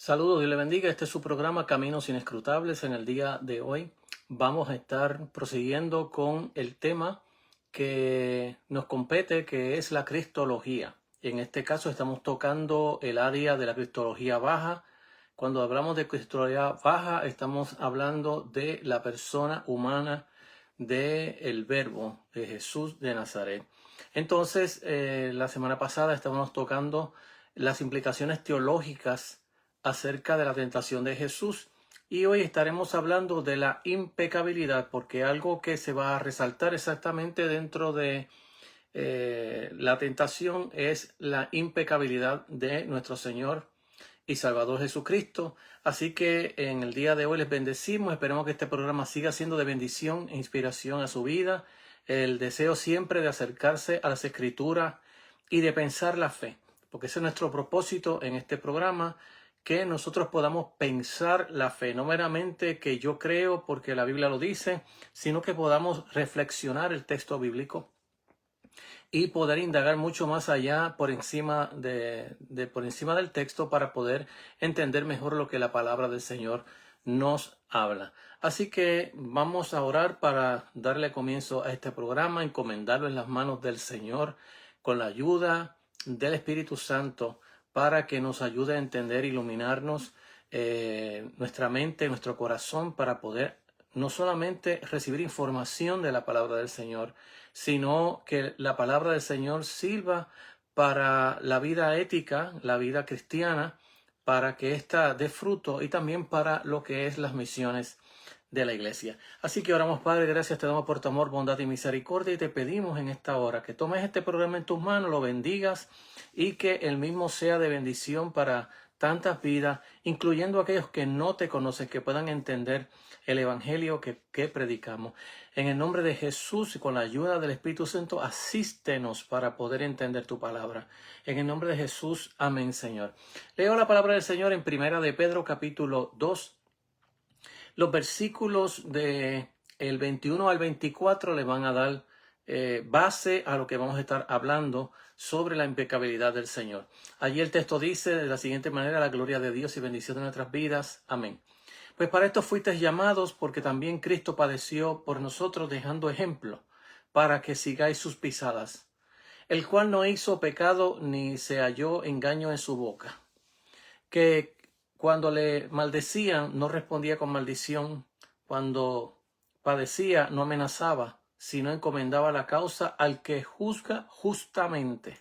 Saludos, Dios le bendiga. Este es su programa Caminos Inescrutables. En el día de hoy vamos a estar prosiguiendo con el tema que nos compete, que es la cristología. En este caso estamos tocando el área de la cristología baja. Cuando hablamos de cristología baja, estamos hablando de la persona humana, del Verbo, de Jesús de Nazaret. Entonces, la semana pasada estábamos tocando las implicaciones teológicas acerca de la tentación de Jesús, y hoy estaremos hablando de la impecabilidad, porque algo que se va a resaltar exactamente dentro de la tentación es la impecabilidad de nuestro Señor y Salvador Jesucristo. Así que en el día de hoy les bendecimos. Esperemos que este programa siga siendo de bendición e inspiración a su vida. El deseo siempre de acercarse a las Escrituras y de pensar la fe, porque ese es nuestro propósito en este programa, que nosotros podamos pensar la fe, no meramente que yo creo porque la Biblia lo dice, sino que podamos reflexionar el texto bíblico y poder indagar mucho más allá por encima por encima del texto, para poder entender mejor lo que la palabra del Señor nos habla. Así que vamos a orar para darle comienzo a este programa, encomendarlo en las manos del Señor con la ayuda del Espíritu Santo, para que nos ayude a entender, iluminarnos nuestra mente, nuestro corazón, para poder no solamente recibir información de la palabra del Señor, sino que la palabra del Señor sirva para la vida ética, la vida cristiana, para que ésta dé fruto, y también para lo que es las misiones de la iglesia. Así que oramos. Padre, gracias te damos por tu amor, bondad y misericordia, y te pedimos en esta hora que tomes este programa en tus manos, lo bendigas, y que el mismo sea de bendición para tantas vidas, incluyendo aquellos que no te conocen, que puedan entender el evangelio que predicamos. En el nombre de Jesús y con la ayuda del Espíritu Santo, asístenos para poder entender tu palabra. En el nombre de Jesús, amén, Señor. Leo la palabra del Señor en Primera de Pedro, capítulo 2. Los versículos de el 21 al 24 le van a dar base a lo que vamos a estar hablando sobre la impecabilidad del Señor. Allí el texto dice de la siguiente manera: la gloria de Dios y bendición de nuestras vidas. Amén. Pues para esto fuisteis llamados, porque también Cristo padeció por nosotros, dejando ejemplo, para que sigáis sus pisadas, el cual no hizo pecado, ni se halló engaño en su boca, que cuando le maldecían no respondía con maldición, cuando padecía no amenazaba, sino encomendaba la causa al que juzga justamente,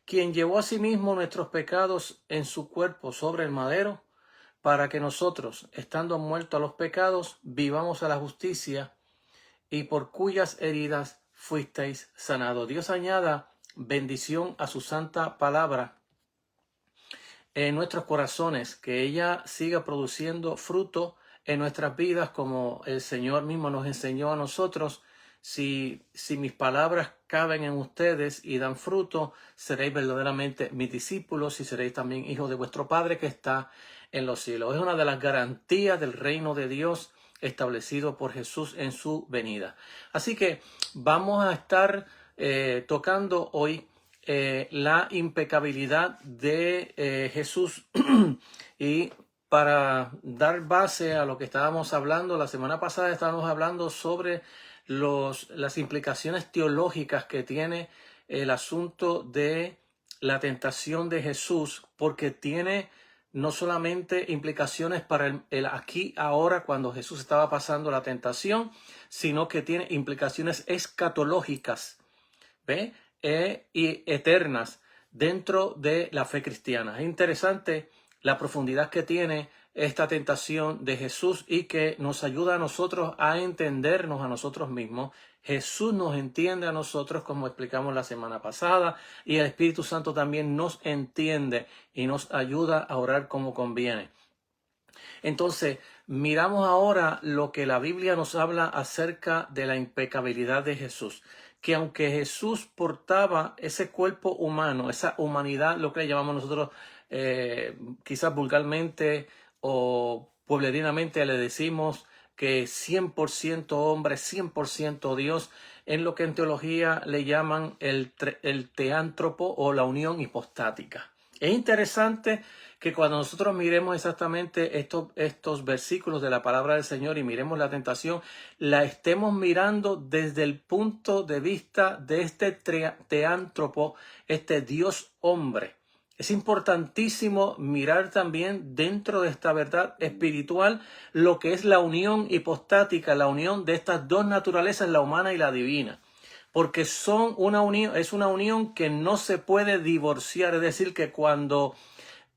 quien llevó a sí mismo nuestros pecados en su cuerpo sobre el madero, para que nosotros, estando muertos a los pecados, vivamos a la justicia, y por cuyas heridas fuisteis sanados. Dios añada bendición a su santa palabra en nuestros corazones, que ella siga produciendo fruto en nuestras vidas, como el Señor mismo nos enseñó a nosotros. Si mis palabras caben en ustedes y dan fruto, seréis verdaderamente mis discípulos, y seréis también hijos de vuestro Padre que está en los cielos. Es una de las garantías del reino de Dios establecido por Jesús en su venida. Así que vamos a estar tocando hoy la impecabilidad de Jesús. Y para dar base a lo que estábamos hablando la semana pasada, estábamos hablando sobre las implicaciones teológicas que tiene el asunto de la tentación de Jesús, porque tiene no solamente implicaciones para el aquí, ahora, cuando Jesús estaba pasando la tentación, sino que tiene implicaciones escatológicas, ¿ve? Y eternas dentro de la fe cristiana. Es interesante la profundidad que tiene esta tentación de Jesús, y que nos ayuda a nosotros a entendernos a nosotros mismos. Jesús nos entiende a nosotros, como explicamos la semana pasada, y el Espíritu Santo también nos entiende y nos ayuda a orar como conviene. Entonces, miramos ahora lo que la Biblia nos habla acerca de la impecabilidad de Jesús, que aunque Jesús portaba ese cuerpo humano, esa humanidad, lo que le llamamos nosotros quizás vulgarmente o pueblerinamente le decimos que 100% hombre, 100% Dios, en lo que en teología le llaman el teántropo o la unión hipostática. Es interesante que cuando nosotros miremos exactamente estos versículos de la palabra del Señor y miremos la tentación, la estemos mirando desde el punto de vista de este teántropo, este Dios hombre. Es importantísimo mirar también dentro de esta verdad espiritual lo que es la unión hipostática, la unión de estas dos naturalezas, la humana y la divina. Porque son una unión, es una unión que no se puede divorciar. Es decir, que cuando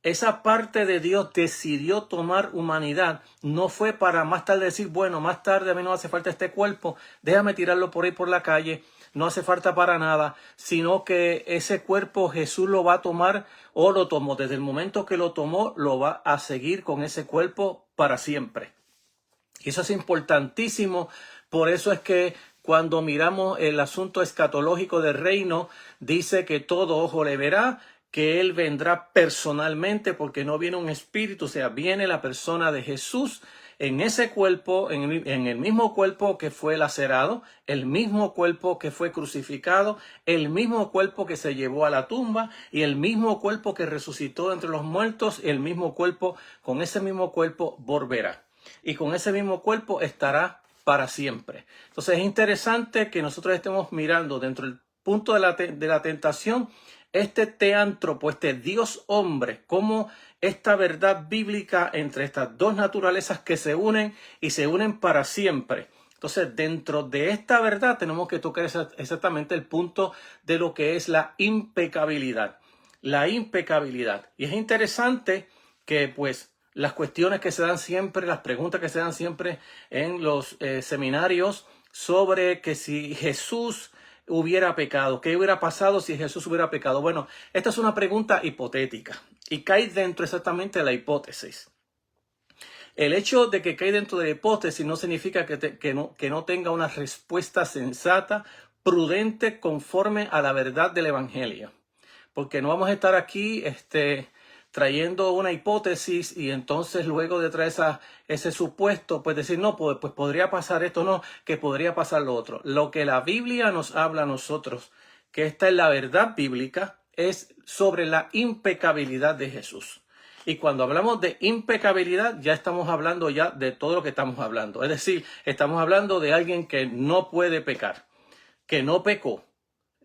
esa parte de Dios decidió tomar humanidad, no fue para más tarde decir, bueno, más tarde a mí no hace falta este cuerpo, déjame tirarlo por ahí por la calle, no hace falta para nada, sino que ese cuerpo Jesús lo va a tomar o lo tomó. Desde el momento que lo tomó, lo va a seguir con ese cuerpo para siempre. Y eso es importantísimo. Por eso es que cuando miramos el asunto escatológico del reino, dice que todo ojo le verá, que Él vendrá personalmente, porque no viene un espíritu, o sea, viene la persona de Jesús en ese cuerpo, en el mismo cuerpo que fue lacerado, el mismo cuerpo que fue crucificado, el mismo cuerpo que se llevó a la tumba y el mismo cuerpo que resucitó entre los muertos, el mismo cuerpo, con ese mismo cuerpo volverá. Y con ese mismo cuerpo estará para siempre. Entonces es interesante que nosotros estemos mirando dentro del punto de la tentación este teántropo, este Dios hombre, como esta verdad bíblica entre estas dos naturalezas que se unen y se unen para siempre. Entonces, dentro de esta verdad tenemos que tocar exactamente el punto de lo que es la impecabilidad. La impecabilidad. Y es interesante que, pues, las cuestiones que se dan siempre, las preguntas que se dan siempre en los seminarios sobre que si Jesús hubiera pecado, ¿qué hubiera pasado si Jesús hubiera pecado? Bueno, esta es una pregunta hipotética y cae dentro exactamente de la hipótesis. El hecho de que cae dentro de la hipótesis no significa que no tenga una respuesta sensata, prudente, conforme a la verdad del Evangelio. Porque no vamos a estar aquí trayendo una hipótesis y entonces luego de traer ese supuesto, pues decir, no, pues podría pasar esto, no, que podría pasar lo otro. Lo que la Biblia nos habla a nosotros, que esta es la verdad bíblica, es sobre la impecabilidad de Jesús. Y cuando hablamos de impecabilidad, ya estamos hablando ya de todo lo que estamos hablando. Es decir, estamos hablando de alguien que no puede pecar, que no pecó.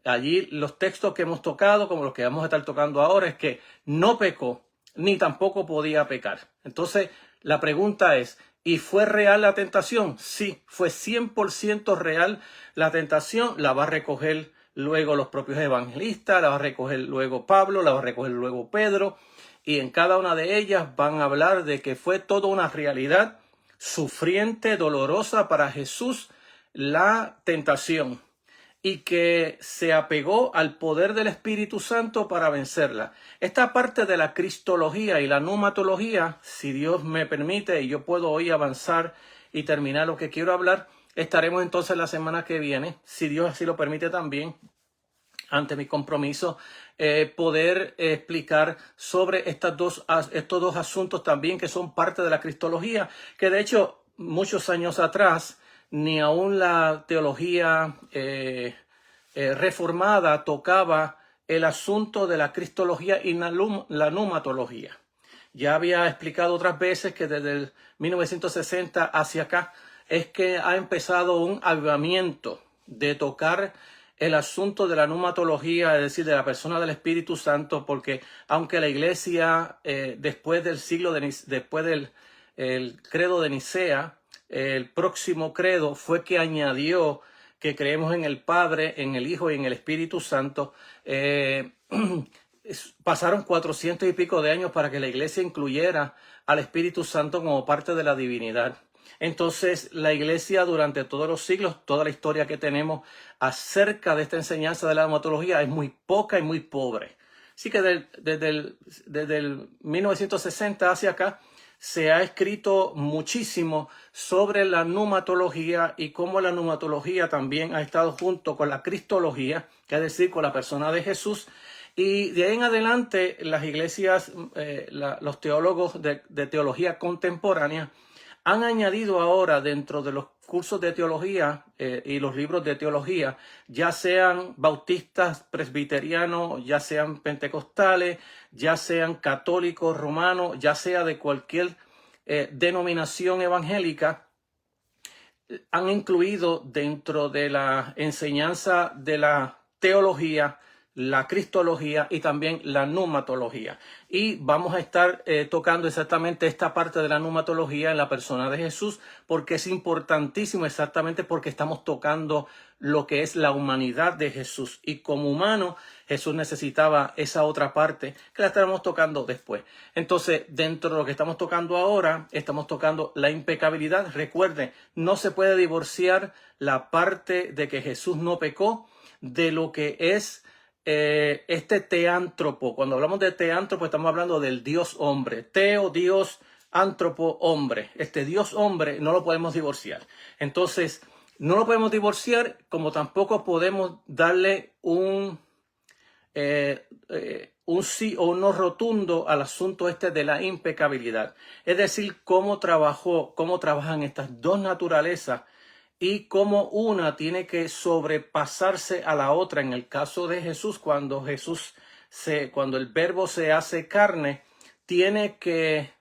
Allí los textos que hemos tocado, como los que vamos a estar tocando ahora, es que no pecó, ni tampoco podía pecar. Entonces, la pregunta es, ¿y fue real la tentación? Sí, fue 100% real la tentación. La va a recoger luego los propios evangelistas, la va a recoger luego Pablo, la va a recoger luego Pedro. Y en cada una de ellas van a hablar de que fue toda una realidad sufriente, dolorosa para Jesús, la tentación, y que se apegó al poder del Espíritu Santo para vencerla. Esta parte de la cristología y la pneumatología, si Dios me permite y yo puedo hoy avanzar y terminar lo que quiero hablar, estaremos entonces la semana que viene, si Dios así lo permite también, ante mi compromiso, poder explicar sobre estos dos asuntos también que son parte de la cristología, que de hecho muchos años atrás ni aún la teología reformada tocaba el asunto de la cristología y la pneumatología. Ya había explicado otras veces que desde el 1960 hacia acá es que ha empezado un avivamiento de tocar el asunto de la pneumatología, es decir, de la persona del Espíritu Santo, porque aunque la iglesia después del el credo de Nicea, el próximo credo fue que añadió que creemos en el Padre, en el Hijo y en el Espíritu Santo. Pasaron 400 y pico de años para que la iglesia incluyera al Espíritu Santo como parte de la divinidad. Entonces, la iglesia durante todos los siglos, toda la historia que tenemos acerca de esta enseñanza de la pneumatología es muy poca y muy pobre. Así que desde el 1960 hacia acá, se ha escrito muchísimo sobre la pneumatología y cómo la pneumatología también ha estado junto con la cristología, que es decir, con la persona de Jesús. Y de ahí en adelante las iglesias, los teólogos de teología contemporánea han añadido ahora dentro de los cursos de teología y los libros de teología, ya sean bautistas, presbiterianos, ya sean pentecostales, ya sean católicos, romanos, ya sea de cualquier denominación evangélica, han incluido dentro de la enseñanza de la teología, la cristología y también la pneumatología. Y vamos a estar tocando exactamente esta parte de la pneumatología en la persona de Jesús, porque es importantísimo, exactamente porque estamos tocando lo que es la humanidad de Jesús. Y como humano, Jesús necesitaba esa otra parte que la estaremos tocando después. Entonces, dentro de lo que estamos tocando ahora, estamos tocando la impecabilidad. Recuerden, no se puede divorciar la parte de que Jesús no pecó de lo que es este teántropo. Cuando hablamos de teántropo, estamos hablando del Dios hombre. Teo, Dios, ántropo, hombre. Este Dios hombre no lo podemos divorciar. Entonces, no lo podemos divorciar, como tampoco podemos darle un sí o un no rotundo al asunto este de la impecabilidad. Es decir, cómo trabajan estas dos naturalezas y cómo una tiene que sobrepasarse a la otra. En el caso de Jesús, cuando el verbo se hace carne, tiene que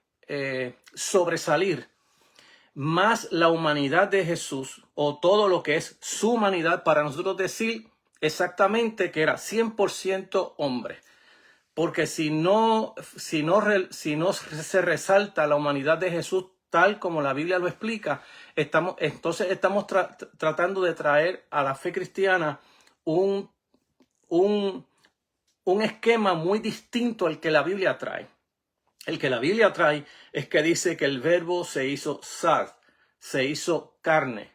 sobresalir más la humanidad de Jesús, o todo lo que es su humanidad, para nosotros decir exactamente que era 100% hombre. Porque si no se resalta la humanidad de Jesús tal como la Biblia lo explica, estamos tratando de traer a la fe cristiana un esquema muy distinto al que la Biblia trae. El que la Biblia trae es que dice que el verbo se hizo sar, se hizo carne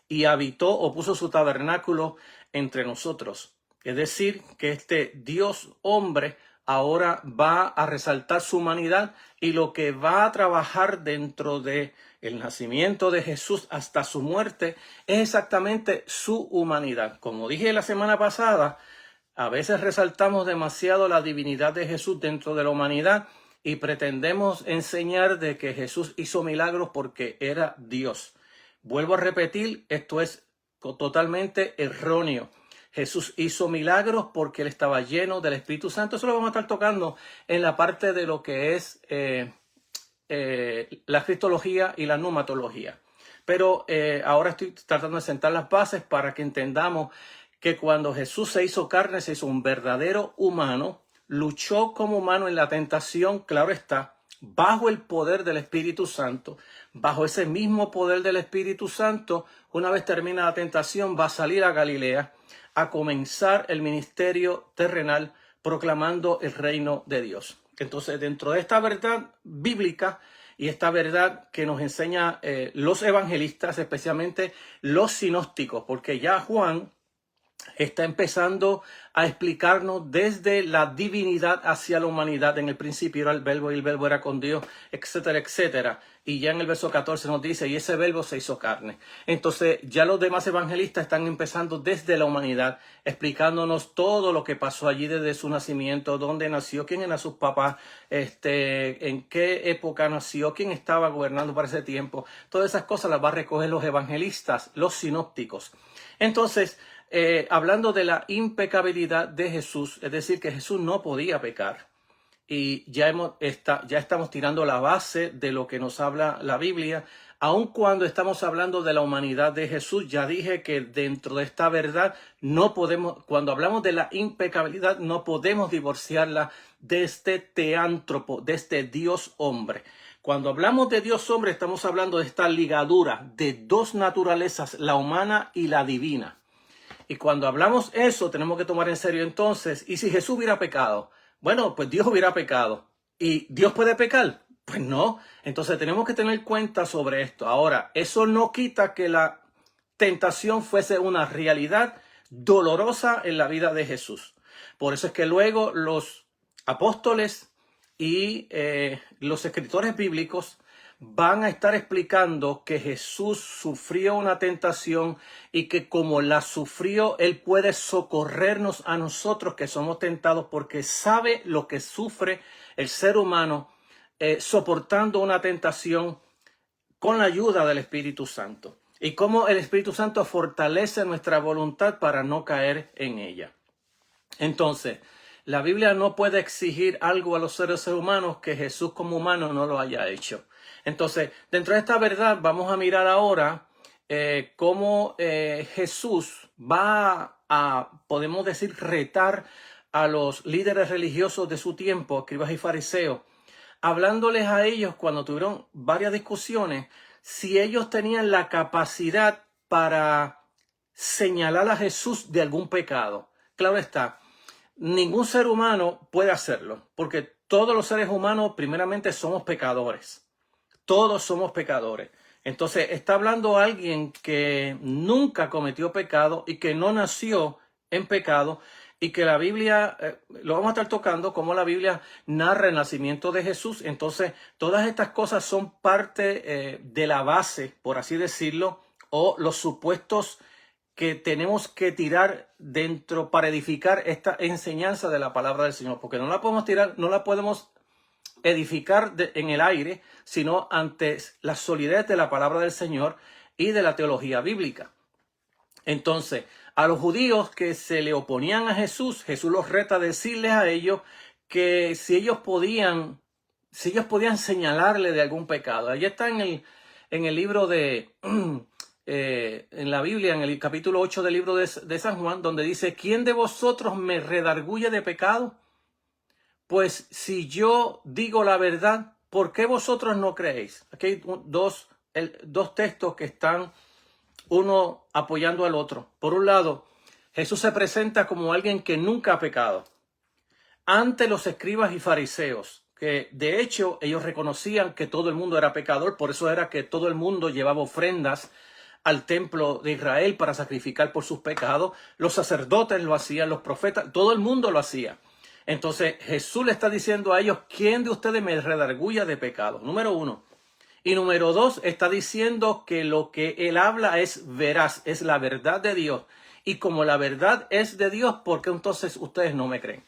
y habitó o puso su tabernáculo entre nosotros. Es decir, que este Dios hombre ahora va a resaltar su humanidad, y lo que va a trabajar dentro de el nacimiento de Jesús hasta su muerte es exactamente su humanidad. Como dije la semana pasada, a veces resaltamos demasiado la divinidad de Jesús dentro de la humanidad y pretendemos enseñar de que Jesús hizo milagros porque era Dios. Vuelvo a repetir, esto es totalmente erróneo. Jesús hizo milagros porque él estaba lleno del Espíritu Santo. Eso lo vamos a estar tocando en la parte de lo que es la cristología y la pneumatología. Pero ahora estoy tratando de sentar las bases para que entendamos que cuando Jesús se hizo carne, se hizo un verdadero humano, luchó como humano en la tentación, claro está, bajo el poder del Espíritu Santo. Bajo ese mismo poder del Espíritu Santo, una vez termina la tentación, va a salir a Galilea a comenzar el ministerio terrenal proclamando el reino de Dios. Entonces, dentro de esta verdad bíblica y esta verdad que nos enseña los evangelistas, especialmente los sinópticos, porque ya Juan está empezando a explicarnos desde la divinidad hacia la humanidad. En el principio era el verbo y el verbo era con Dios, etcétera, etcétera. Y ya en el verso 14 nos dice, y ese verbo se hizo carne. Entonces ya los demás evangelistas están empezando desde la humanidad, explicándonos todo lo que pasó allí desde su nacimiento, dónde nació, quién eran sus papás, en qué época nació, quién estaba gobernando para ese tiempo. Todas esas cosas las va a recoger los evangelistas, los sinópticos. Entonces, hablando de la impecabilidad de Jesús, es decir, que Jesús no podía pecar. Y ya estamos tirando la base de lo que nos habla la Biblia. Aun cuando estamos hablando de la humanidad de Jesús, ya dije que dentro de esta verdad no podemos, cuando hablamos de la impecabilidad, no podemos divorciarla de este teántropo, de este Dios hombre. Cuando hablamos de Dios hombre, estamos hablando de esta ligadura de dos naturalezas, la humana y la divina. Y cuando hablamos eso, tenemos que tomar en serio entonces, ¿y si Jesús hubiera pecado? Bueno, pues Dios hubiera pecado. ¿Y Dios puede pecar? Pues no. Entonces tenemos que tener cuenta sobre esto. Ahora, eso no quita que la tentación fuese una realidad dolorosa en la vida de Jesús. Por eso es que luego los apóstoles y los escritores bíblicos van a estar explicando que Jesús sufrió una tentación y que como la sufrió, Él puede socorrernos a nosotros que somos tentados, porque sabe lo que sufre el ser humano soportando una tentación con la ayuda del Espíritu Santo. y cómo el Espíritu Santo fortalece nuestra voluntad para no caer en ella. Entonces, la Biblia no puede exigir algo a los seres humanos que Jesús como humano no lo haya hecho. Entonces, dentro de esta verdad, vamos a mirar ahora cómo Jesús va a, podemos decir, retar a los líderes religiosos de su tiempo, escribas y fariseos, hablándoles a ellos cuando tuvieron varias discusiones, si ellos tenían la capacidad para señalar a Jesús de algún pecado. Claro está, ningún ser humano puede hacerlo, porque todos los seres humanos primeramente somos pecadores. Todos somos pecadores. Entonces está hablando alguien que nunca cometió pecado y que no nació en pecado, y que la Biblia, lo vamos a estar tocando, como la Biblia narra el nacimiento de Jesús. Entonces todas estas cosas son parte de la base, por así decirlo, o los supuestos que tenemos que tirar dentro para edificar esta enseñanza de la palabra del Señor, porque no la podemos tirar, no la podemos edificar en el aire, sino ante la solidez de la palabra del Señor y de la teología bíblica. Entonces, a los judíos que se le oponían a Jesús, Jesús los reta a decirles a ellos que si ellos podían señalarle de algún pecado. Allí está en el libro de, en la Biblia, en el capítulo 8 del libro de San Juan, donde dice, ¿quién de vosotros me redarguye de pecado? Pues si yo digo la verdad, ¿por qué vosotros no creéis? Aquí hay dos textos que están uno apoyando al otro. Por un lado, Jesús se presenta como alguien que nunca ha pecado ante los escribas y fariseos, que de hecho ellos reconocían que todo el mundo era pecador, por eso era que todo el mundo llevaba ofrendas al templo de Israel para sacrificar por sus pecados. Los sacerdotes lo hacían, los profetas, todo el mundo lo hacía. Entonces Jesús le está diciendo a ellos, ¿quién de ustedes me redarguya de pecado? Número uno. Y número dos, está diciendo que lo que él habla es veraz, es la verdad de Dios. Y como la verdad es de Dios, ¿por qué entonces ustedes no me creen?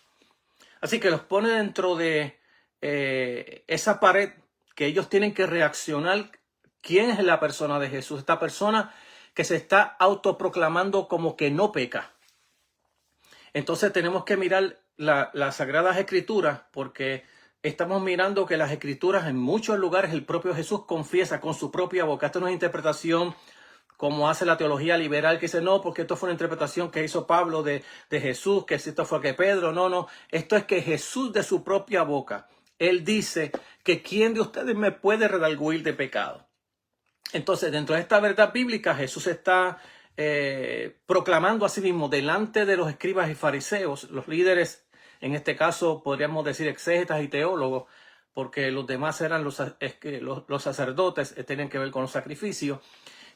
Así que los pone dentro de esa pared que ellos tienen que reaccionar. ¿Quién es la persona de Jesús? Esta persona que se está autoproclamando como que no peca. Entonces tenemos que mirar las Sagradas Escrituras, porque estamos mirando que las Escrituras en muchos lugares el propio Jesús confiesa con su propia boca. Esto no es interpretación como hace la teología liberal, que dice, no, porque esto fue una interpretación que hizo Pablo de Jesús, que esto fue que Pedro, no. Esto es que Jesús de su propia boca, él dice que ¿quién de ustedes me puede redarguir de pecado? Entonces, dentro de esta verdad bíblica, Jesús está proclamando a sí mismo delante de los escribas y fariseos, los líderes, en este caso podríamos decir exégetas y teólogos, porque los demás eran los sacerdotes, tenían que ver con los sacrificios,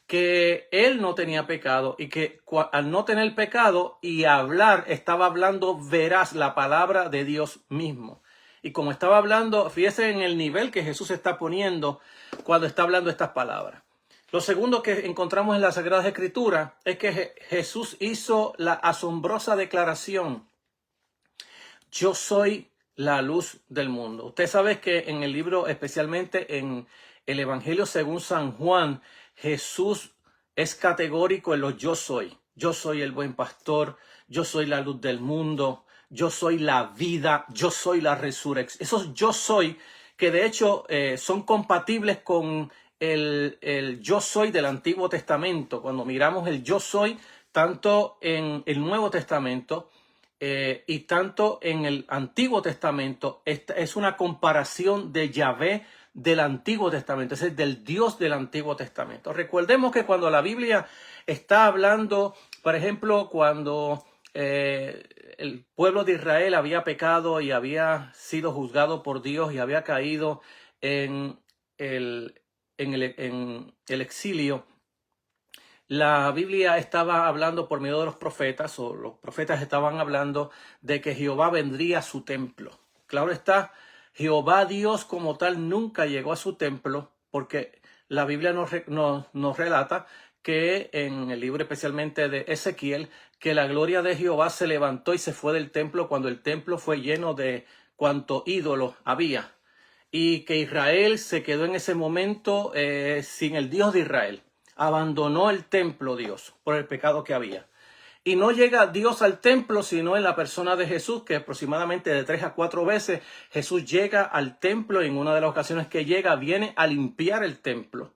que él no tenía pecado y que al no tener pecado y hablar, estaba hablando veraz la palabra de Dios mismo. Y como estaba hablando, fíjese en el nivel que Jesús está poniendo cuando está hablando estas palabras. Lo segundo que encontramos en las Sagradas Escrituras es que Jesús hizo la asombrosa declaración: yo soy la luz del mundo. Usted sabe que en el libro, especialmente en el Evangelio según San Juan, Jesús es categórico en los yo soy. Yo soy el buen pastor, yo soy la luz del mundo, yo soy la vida, yo soy la resurrección. Esos yo soy que de hecho son compatibles con el yo soy del Antiguo Testamento. Cuando miramos el yo soy, tanto en el Nuevo Testamento y tanto en el Antiguo Testamento, esta es una comparación de Yahvé del Antiguo Testamento, es decir, del Dios del Antiguo Testamento. Recordemos que cuando la Biblia está hablando, por ejemplo, cuando el pueblo de Israel había pecado y había sido juzgado por Dios y había caído en el exilio, la Biblia estaba hablando por medio de los profetas, o los profetas estaban hablando de que Jehová vendría a su templo. Claro está, Jehová Dios como tal nunca llegó a su templo, porque la Biblia nos relata que en el libro especialmente de Ezequiel, que la gloria de Jehová se levantó y se fue del templo cuando el templo fue lleno de cuanto ídolo había. Y que Israel se quedó en ese momento sin el Dios de Israel. abandonó el templo Dios por el pecado que había. Y no llega Dios al templo, sino en la persona de Jesús, que aproximadamente de 3 a 4 veces Jesús llega al templo. Y en una de las ocasiones que llega, viene a limpiar el templo.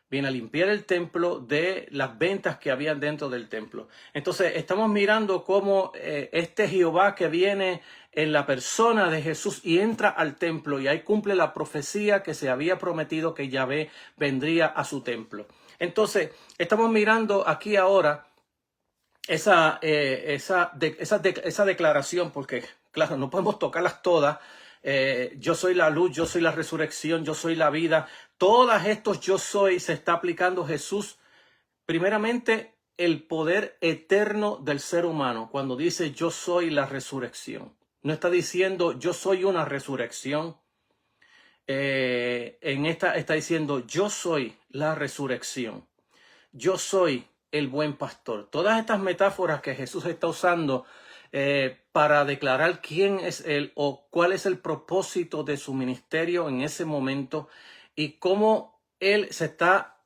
Viene a limpiar el templo de las ventas que habían dentro del templo. Entonces estamos mirando cómo este Jehová que viene en la persona de Jesús y entra al templo, y ahí cumple la profecía que se había prometido, que Yahvé vendría a su templo. Entonces estamos mirando aquí ahora esa declaración, porque claro, no podemos tocarlas todas. Yo soy la luz, yo soy la resurrección, yo soy la vida. Todas estos yo soy se está aplicando Jesús. Primeramente, el poder eterno del ser humano. Cuando dice yo soy la resurrección, no está diciendo yo soy una resurrección. En esta está diciendo yo soy la resurrección. Yo soy el buen pastor. Todas estas metáforas que Jesús está usando para declarar quién es Él o cuál es el propósito de su ministerio en ese momento, y cómo Él se está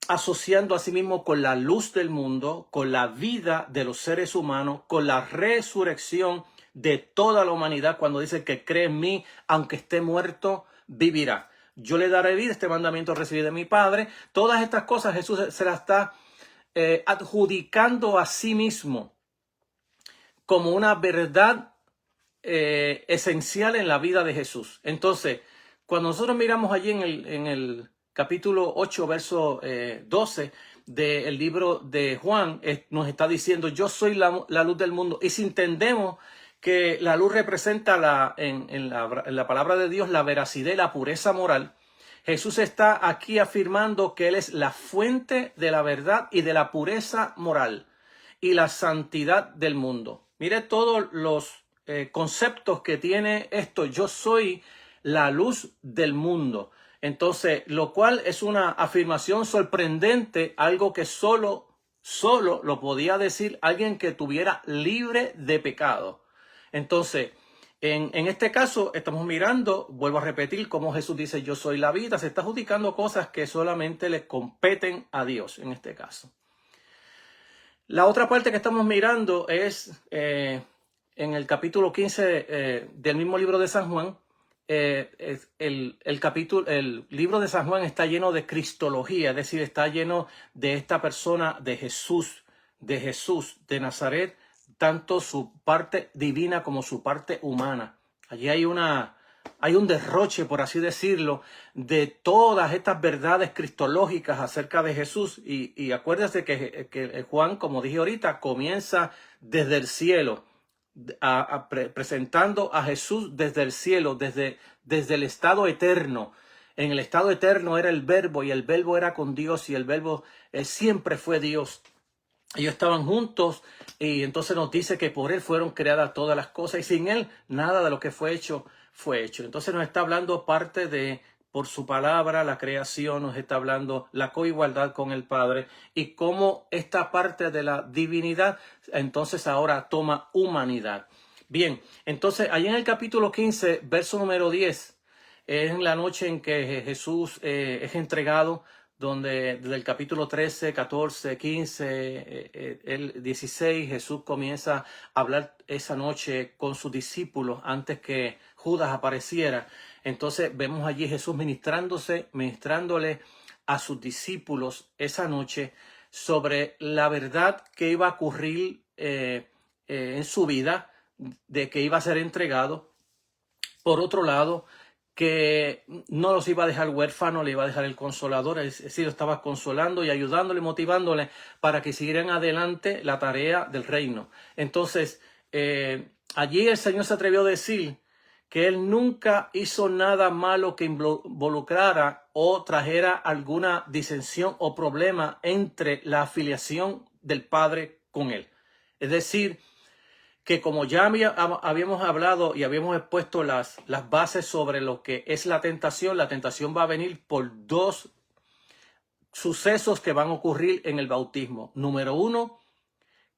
asociando a sí mismo con la luz del mundo, con la vida de los seres humanos, con la resurrección de toda la humanidad, cuando dice que cree en mí, aunque esté muerto, vivirá. Yo le daré vida, este mandamiento recibí de mi Padre. Todas estas cosas Jesús se las está adjudicando a sí mismo como una verdad esencial en la vida de Jesús. Entonces, cuando nosotros miramos allí en el capítulo 8, verso 12 del libro de Juan, nos está diciendo yo soy la luz del mundo. Y si entendemos que la luz representa en la palabra de Dios la veracidad y la pureza moral, Jesús está aquí afirmando que Él es la fuente de la verdad y de la pureza moral y la santidad del mundo. Mire todos los conceptos que tiene esto. Yo soy la luz del mundo. Entonces, lo cual es una afirmación sorprendente, algo que solo lo podía decir alguien que estuviera libre de pecado. Entonces, en este caso estamos mirando, vuelvo a repetir, cómo Jesús dice yo soy la vida. Se está adjudicando cosas que solamente le competen a Dios en este caso. La otra parte que estamos mirando es en el capítulo 15 del mismo libro de San Juan. El libro de San Juan está lleno de cristología, es decir, está lleno de esta persona de Jesús de Nazaret, tanto su parte divina como su parte humana. Allí hay un derroche, por así decirlo, de todas estas verdades cristológicas acerca de Jesús. Y acuérdense que Juan, como dije ahorita, comienza desde el cielo, presentando a Jesús desde el cielo, desde el estado eterno. En el estado eterno era el Verbo, y el Verbo era con Dios, y el Verbo siempre fue Dios. Ellos estaban juntos, y entonces nos dice que por Él fueron creadas todas las cosas, y sin Él nada de lo que fue hecho fue hecho. Entonces nos está hablando parte de, por su palabra, la creación, nos está hablando la coigualdad con el Padre, y cómo esta parte de la divinidad entonces ahora toma humanidad. Bien, entonces allí en el capítulo 15, verso número 10, es en la noche en que Jesús es entregado, donde desde el capítulo 13, 14, 15, el 16, Jesús comienza a hablar esa noche con sus discípulos antes que Judas apareciera. Entonces vemos allí Jesús ministrándole a sus discípulos esa noche sobre la verdad que iba a ocurrir en su vida, de que iba a ser entregado. Por otro lado, que no los iba a dejar huérfanos, le iba a dejar el consolador, es decir, lo estaba consolando y ayudándole, motivándole para que siguieran adelante la tarea del reino. Entonces, allí el Señor se atrevió a decir que Él nunca hizo nada malo que involucrara o trajera alguna disensión o problema entre la afiliación del Padre con Él. Es decir, que como ya habíamos hablado y habíamos expuesto las bases sobre lo que es la tentación va a venir por dos sucesos que van a ocurrir en el bautismo. Número uno,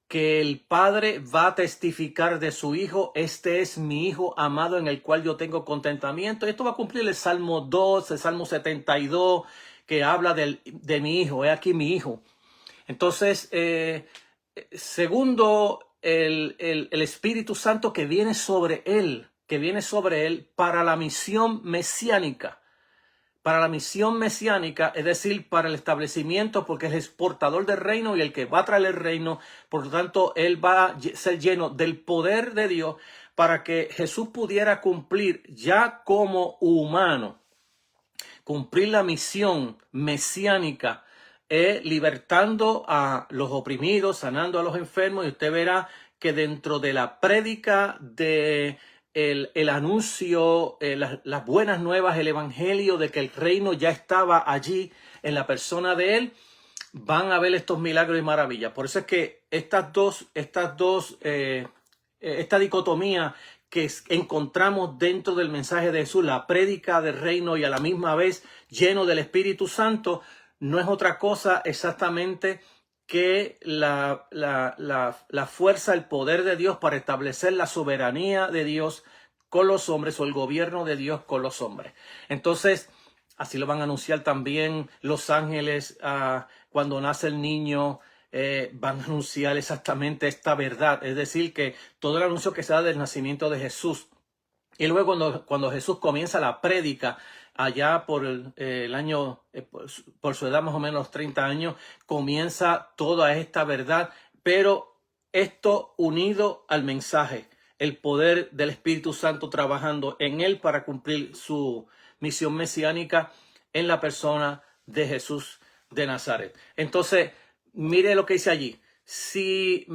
que el Padre va a testificar de su Hijo: este es mi Hijo amado en el cual yo tengo contentamiento. Esto va a cumplir el Salmo 2, el Salmo 72, que habla de mi hijo, he aquí mi hijo. Entonces, segundo, el Espíritu Santo que viene sobre él para la misión mesiánica. Para la misión mesiánica, es decir, para el establecimiento, porque él es portador del reino y el que va a traer el reino. Por lo tanto, él va a ser lleno del poder de Dios para que Jesús pudiera cumplir ya como humano, cumplir la misión mesiánica, libertando a los oprimidos, sanando a los enfermos. Y usted verá que dentro de la prédica de el anuncio, las buenas nuevas, el evangelio de que el reino ya estaba allí en la persona de él, van a ver estos milagros y maravillas. Por eso es que esta dicotomía que encontramos dentro del mensaje de Jesús, la prédica del reino y a la misma vez lleno del Espíritu Santo, no es otra cosa exactamente que la fuerza, el poder de Dios para establecer la soberanía de Dios con los hombres, o el gobierno de Dios con los hombres. Entonces, así lo van a anunciar también los ángeles cuando nace el niño. Van a anunciar exactamente esta verdad, es decir, que todo el anuncio que se da del nacimiento de Jesús. Y luego cuando Jesús comienza la prédica, allá por el año, por su edad más o menos 30 años, comienza toda esta verdad, pero esto unido al mensaje, el poder del Espíritu Santo trabajando en él para cumplir su misión mesiánica en la persona de Jesús de Nazaret. Entonces, mire lo que dice allí. Si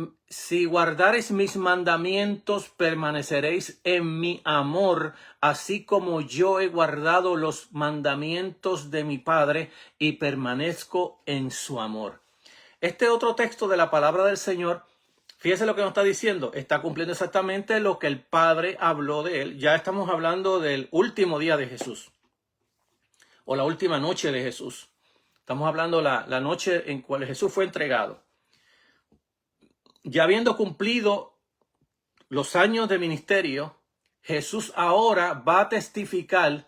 guardareis mis mandamientos, permaneceréis en mi amor, así como yo he guardado los mandamientos de mi Padre y permanezco en su amor. Este otro texto de la palabra del Señor, fíjese lo que nos está diciendo. Está cumpliendo exactamente lo que el Padre habló de él. Ya estamos hablando del último día de Jesús, o la última noche de Jesús. Estamos hablando la noche en cual Jesús fue entregado. Ya habiendo cumplido los años de ministerio, Jesús ahora va a testificar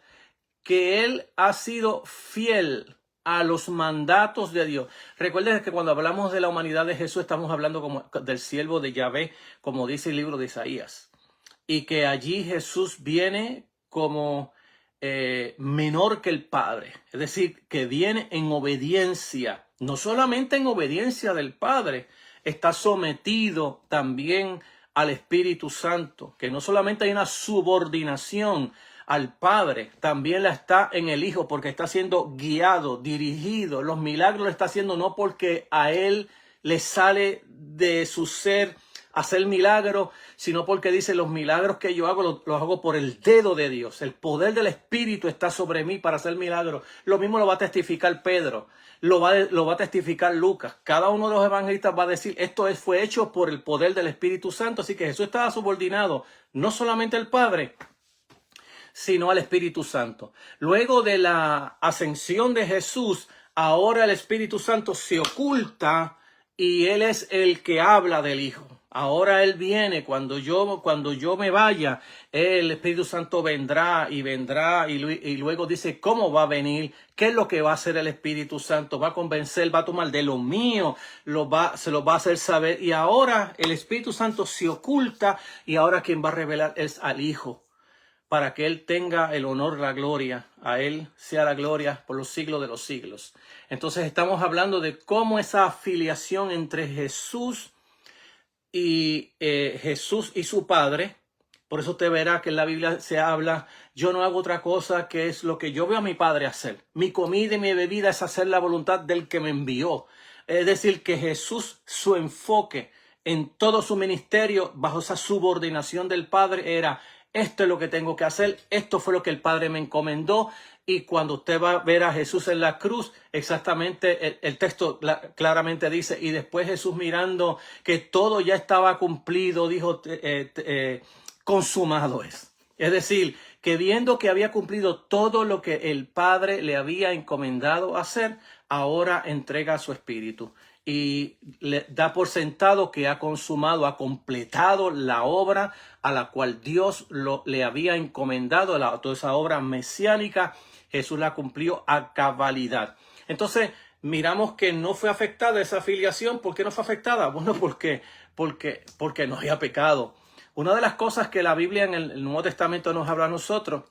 que él ha sido fiel a los mandatos de Dios. Recuerden que cuando hablamos de la humanidad de Jesús, estamos hablando como del siervo de Yahvé, como dice el libro de Isaías. Y que allí Jesús viene como menor que el Padre, es decir, que viene en obediencia, no solamente en obediencia del Padre, está sometido también al Espíritu Santo, que no solamente hay una subordinación al Padre, también la está en el Hijo, porque está siendo guiado, dirigido. Los milagros lo está haciendo no porque a él le sale de su ser hacer milagros, sino porque dice: los milagros que yo hago, los hago por el dedo de Dios. El poder del Espíritu está sobre mí para hacer milagros. Lo mismo lo va a testificar Pedro, lo va a testificar Lucas. Cada uno de los evangelistas va a decir: esto fue hecho por el poder del Espíritu Santo. Así que Jesús estaba subordinado no solamente al Padre, sino al Espíritu Santo. Luego de la ascensión de Jesús, ahora el Espíritu Santo se oculta y él es el que habla del Hijo. Ahora él viene, cuando yo me vaya, el Espíritu Santo vendrá y luego dice cómo va a venir, qué es lo que va a hacer el Espíritu Santo. Va a convencer, va a tomar de lo mío, se lo va a hacer saber. Y ahora el Espíritu Santo se oculta y ahora quien va a revelar es al Hijo, para que él tenga el honor, la gloria. A él sea la gloria por los siglos de los siglos. Entonces estamos hablando de cómo esa afiliación entre Jesús y su Padre. Por eso usted verá que en la Biblia se habla: yo no hago otra cosa que es lo que yo veo a mi Padre hacer. Mi comida y mi bebida es hacer la voluntad del que me envió. Es decir, que Jesús, su enfoque en todo su ministerio, bajo esa subordinación del Padre, era: esto es lo que tengo que hacer, esto fue lo que el Padre me encomendó. Y cuando usted va a ver a Jesús en la cruz, exactamente el texto claramente dice: y después Jesús, mirando que todo ya estaba cumplido, dijo: consumado es. Es decir, que viendo que había cumplido todo lo que el Padre le había encomendado hacer, ahora entrega su espíritu y le da por sentado que ha consumado, ha completado la obra a la cual Dios le había encomendado, toda esa obra mesiánica Jesús la cumplió a cabalidad. Entonces, miramos que no fue afectada esa afiliación. ¿Por qué no fue afectada? Bueno, porque no había pecado. Una de las cosas que la Biblia en el Nuevo Testamento nos habla a nosotros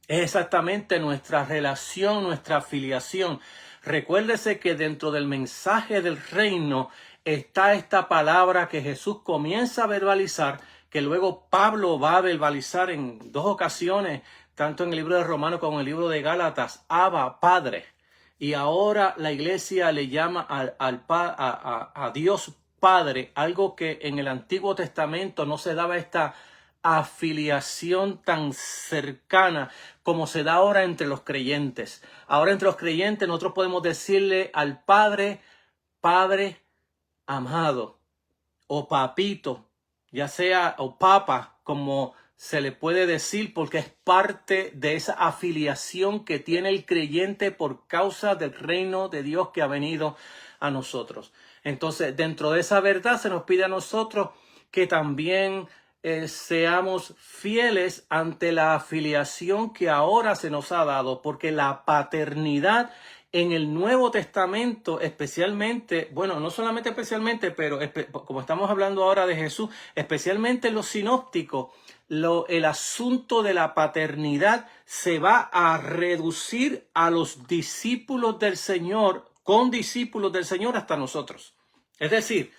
es exactamente nuestra relación, nuestra afiliación. Recuérdese que dentro del mensaje del reino está esta palabra que Jesús comienza a verbalizar, que luego Pablo va a verbalizar en 2 ocasiones, tanto en el libro de Romanos como en el libro de Gálatas, Abba, Padre. Y ahora la iglesia le llama a Dios Padre, algo que en el Antiguo Testamento no se daba esta afiliación tan cercana como se da ahora entre los creyentes. Ahora entre los creyentes nosotros podemos decirle al Padre, Padre amado, o papito, ya sea, o papa, como se le puede decir, porque es parte de esa afiliación que tiene el creyente por causa del reino de Dios que ha venido a nosotros. Entonces, dentro de esa verdad se nos pide a nosotros que también seamos fieles ante la afiliación que ahora se nos ha dado, porque la paternidad en el Nuevo Testamento, especialmente, bueno, no solamente especialmente, pero como estamos hablando ahora de Jesús, especialmente en los sinópticos, el asunto de la paternidad se va a reducir a los discípulos del Señor, con discípulos del Señor hasta nosotros. Es decir,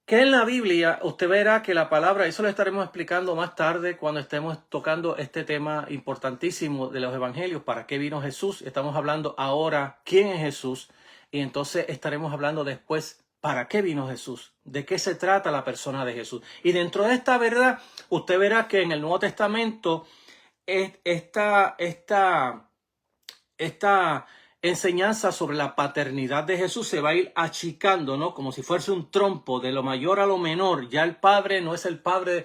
que en la Biblia usted verá que la palabra, eso lo estaremos explicando más tarde cuando estemos tocando este tema importantísimo de los evangelios, ¿para qué vino Jesús? Estamos hablando ahora quién es Jesús y entonces estaremos hablando después ¿para qué vino Jesús? ¿De qué se trata la persona de Jesús? Y dentro de esta verdad, usted verá que en el Nuevo Testamento esta enseñanza sobre la paternidad de Jesús se va a ir achicando, ¿no? Como si fuese un trompo de lo mayor a lo menor. Ya el Padre no es el Padre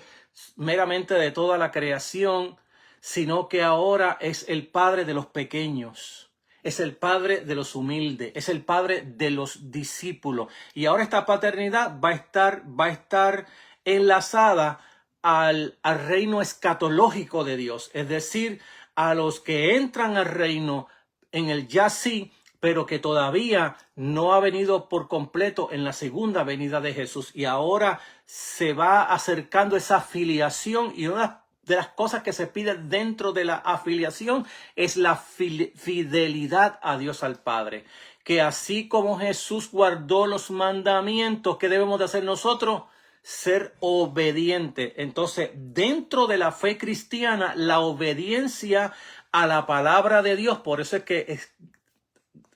meramente de toda la creación, sino que ahora es el Padre de los pequeños. Es el Padre de los humildes, es el Padre de los discípulos. Y ahora esta paternidad va a estar enlazada al reino escatológico de Dios. Es decir, a los que entran al reino en el ya sí, pero que todavía no ha venido por completo en la segunda venida de Jesús. Y ahora se va acercando esa afiliación y una de las cosas que se pide dentro de la afiliación es la fidelidad a Dios al Padre. Que así como Jesús guardó los mandamientos, ¿qué debemos de hacer nosotros? Ser obedientes. Entonces, dentro de la fe cristiana, la obediencia a la palabra de Dios, por eso es que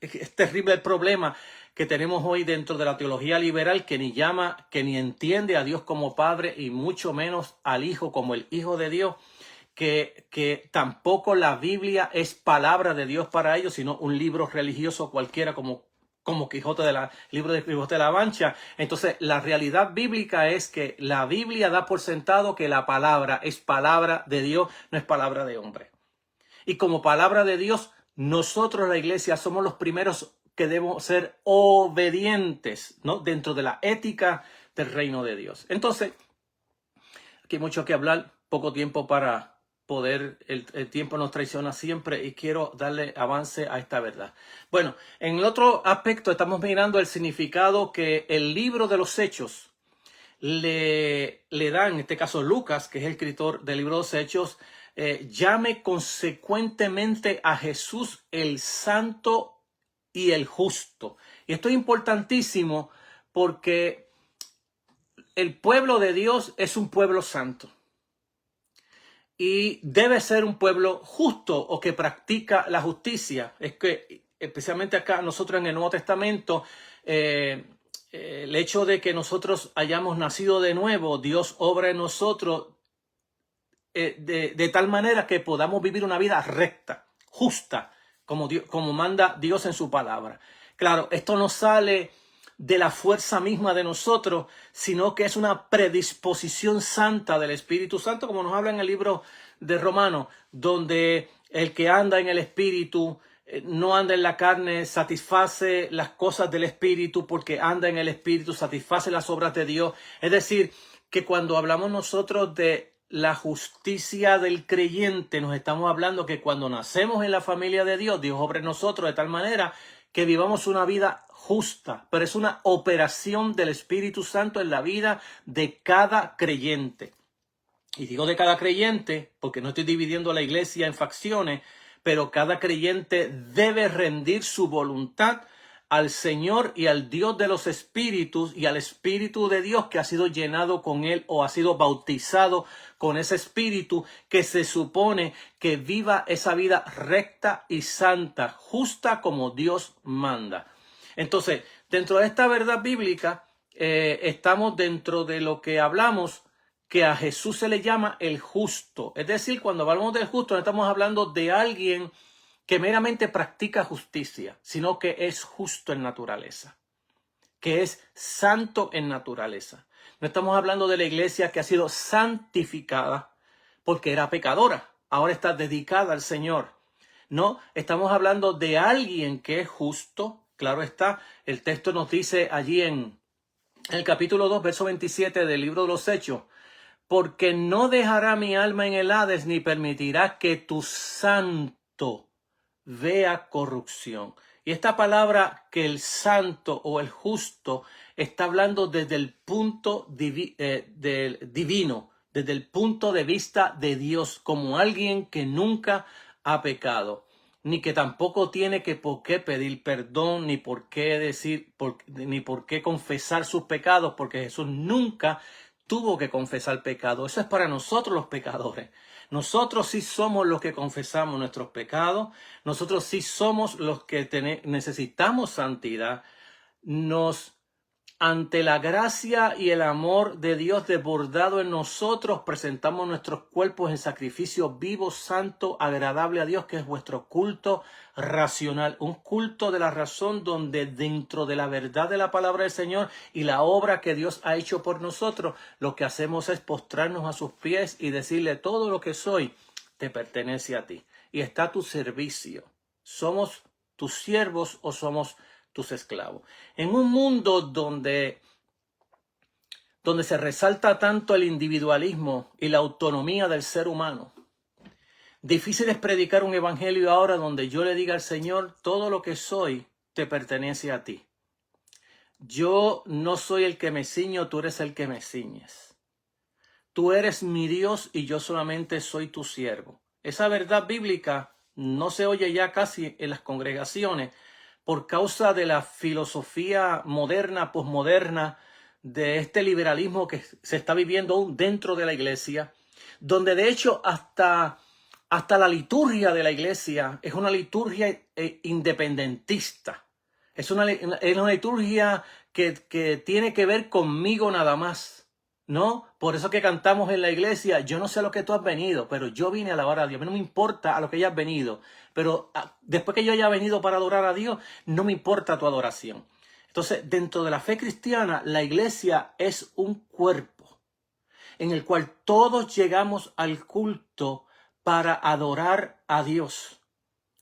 es terrible el problema que tenemos hoy dentro de la teología liberal, que ni entiende a Dios como Padre y mucho menos al Hijo como el Hijo de Dios, que tampoco la Biblia es palabra de Dios para ellos, sino un libro religioso cualquiera como libro de Quijote de la Mancha. Entonces, la realidad bíblica es que la Biblia da por sentado que la palabra es palabra de Dios, no es palabra de hombre. Y como palabra de Dios, nosotros, la iglesia, somos los primeros que debemos ser obedientes, ¿no? Dentro de la ética del reino de Dios. Entonces, aquí hay mucho que hablar, poco tiempo para poder, el tiempo nos traiciona siempre y quiero darle avance a esta verdad. Bueno, en el otro aspecto estamos mirando el significado que el libro de los Hechos le da, en este caso Lucas, que es el escritor del libro de los Hechos, llame consecuentemente a Jesús el santo y el justo. Y esto es importantísimo porque el pueblo de Dios es un pueblo santo. Y debe ser un pueblo justo o que practica la justicia. Es que especialmente acá nosotros en el Nuevo Testamento, el hecho de que nosotros hayamos nacido de nuevo, Dios obra en nosotros de tal manera que podamos vivir una vida recta, justa, como manda Dios en su palabra. Claro, esto no sale de la fuerza misma de nosotros, sino que es una predisposición santa del Espíritu Santo, como nos habla en el libro de Romanos, donde el que anda en el Espíritu no anda en la carne, satisface las cosas del Espíritu, porque anda en el Espíritu, satisface las obras de Dios. Es decir, que cuando hablamos nosotros de la justicia del creyente, nos estamos hablando que cuando nacemos en la familia de Dios, Dios obra en nosotros de tal manera que vivamos una vida justa, pero es una operación del Espíritu Santo en la vida de cada creyente. Y digo de cada creyente porque no estoy dividiendo la iglesia en facciones, pero cada creyente debe rendir su voluntad al Señor y al Dios de los espíritus y al Espíritu de Dios que ha sido llenado con él o ha sido bautizado con ese espíritu que se supone que viva esa vida recta y santa, justa como Dios manda. Entonces, dentro de esta verdad bíblica, estamos dentro de lo que hablamos que a Jesús se le llama el justo. Es decir, cuando hablamos del justo, no estamos hablando de alguien que meramente practica justicia, sino que es justo en naturaleza, que es santo en naturaleza. No estamos hablando de la iglesia que ha sido santificada porque era pecadora, ahora está dedicada al Señor. No, estamos hablando de alguien que es justo. Claro está, el texto nos dice allí en el capítulo 2, verso 27 del libro de los Hechos, porque no dejará mi alma en el Hades ni permitirá que tu santo vea corrupción. Y esta palabra que el santo o el justo está hablando desde el punto divino, desde el punto de vista de Dios, como alguien que nunca ha pecado, ni que tampoco tiene por qué pedir perdón, ni por qué ni por qué confesar sus pecados, porque Jesús nunca tuvo que confesar pecado. Eso es para nosotros los pecadores. Nosotros sí somos los que confesamos nuestros pecados. Nosotros sí somos los que necesitamos santidad. Ante la gracia y el amor de Dios desbordado en nosotros, presentamos nuestros cuerpos en sacrificio vivo, santo, agradable a Dios, que es vuestro culto racional. Un culto de la razón donde dentro de la verdad de la palabra del Señor y la obra que Dios ha hecho por nosotros, lo que hacemos es postrarnos a sus pies y decirle: todo lo que soy te pertenece a ti y está a tu servicio. ¿Somos tus siervos o somos tus esclavos? En un mundo donde se resalta tanto el individualismo y la autonomía del ser humano, difícil es predicar un evangelio ahora donde yo le diga al Señor: todo lo que soy te pertenece a ti. Yo no soy el que me ciño, tú eres el que me ciñes. Tú eres mi Dios y yo solamente soy tu siervo. Esa verdad bíblica no se oye ya casi en las congregaciones por causa de la filosofía moderna, posmoderna, de este liberalismo que se está viviendo aún dentro de la iglesia, donde de hecho hasta la liturgia de la iglesia es una liturgia independentista. Es una liturgia que tiene que ver conmigo nada más, ¿no? Por eso que cantamos en la iglesia: yo no sé a lo que tú has venido, pero yo vine a alabar a Dios. A mí no me importa a lo que hayas venido, pero después que yo haya venido para adorar a Dios, no me importa tu adoración. Entonces, dentro de la fe cristiana, la iglesia es un cuerpo en el cual todos llegamos al culto para adorar a Dios,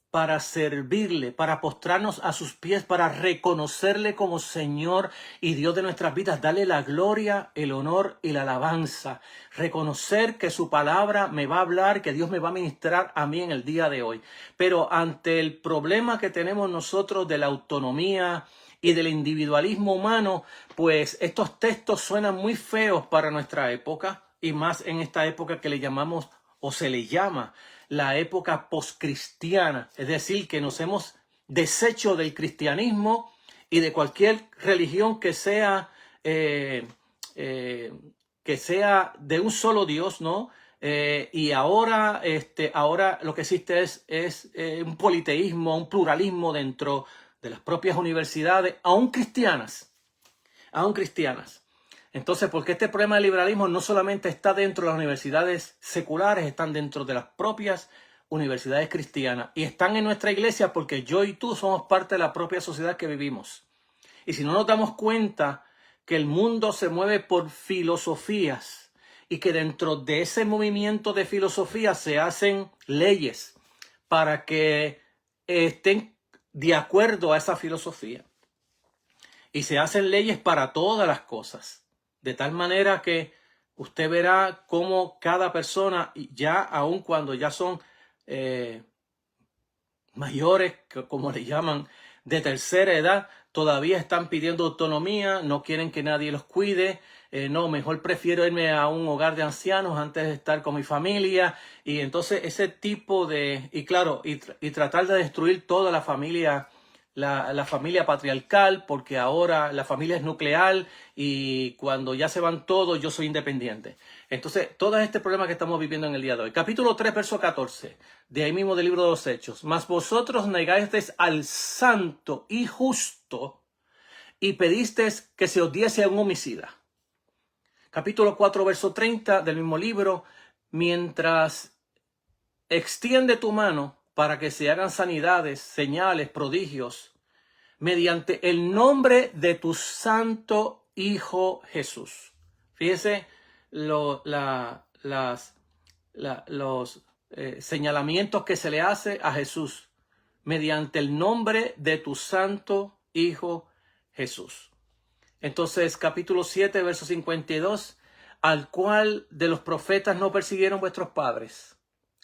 para servirle, para postrarnos a sus pies, para reconocerle como Señor y Dios de nuestras vidas, darle la gloria, el honor y la alabanza, reconocer que su palabra me va a hablar, que Dios me va a ministrar a mí en el día de hoy. Pero ante el problema que tenemos nosotros de la autonomía y del individualismo humano, pues estos textos suenan muy feos para nuestra época, y más en esta época que le llamamos o se le llama la época poscristiana, es decir, que nos hemos deshecho del cristianismo y de cualquier religión que sea de un solo Dios, ¿no? Y ahora lo que existe es un politeísmo, un pluralismo dentro de las propias universidades, aún cristianas. Entonces, porque este problema del liberalismo no solamente está dentro de las universidades seculares, están dentro de las propias universidades cristianas y están en nuestra iglesia, porque yo y tú somos parte de la propia sociedad que vivimos. Y si no nos damos cuenta que el mundo se mueve por filosofías y que dentro de ese movimiento de filosofías se hacen leyes para que estén de acuerdo a esa filosofía, y se hacen leyes para todas las cosas, de tal manera que usted verá cómo cada persona, ya aun cuando ya son mayores, como le llaman, de tercera edad, todavía están pidiendo autonomía, no quieren que nadie los cuide. No, mejor prefiero irme a un hogar de ancianos antes de estar con mi familia. Y entonces ese tipo de, y claro, y tratar de destruir toda la familia patriarcal, porque ahora la familia es nuclear y cuando ya se van todos, yo soy independiente. Entonces, todo este problema que estamos viviendo en el día de hoy. Capítulo 3, verso 14, de ahí mismo del libro de los Hechos. Mas vosotros negasteis al santo y justo y pedisteis que se os diese a un homicida. Capítulo 4, verso 30 del mismo libro. Mientras extiende tu mano para que se hagan sanidades, señales, prodigios, mediante el nombre de tu santo Hijo Jesús. Fíjese los señalamientos que se le hace a Jesús. Mediante el nombre de tu santo Hijo Jesús. Entonces, capítulo 7, verso 52, al cual de los profetas no persiguieron vuestros padres,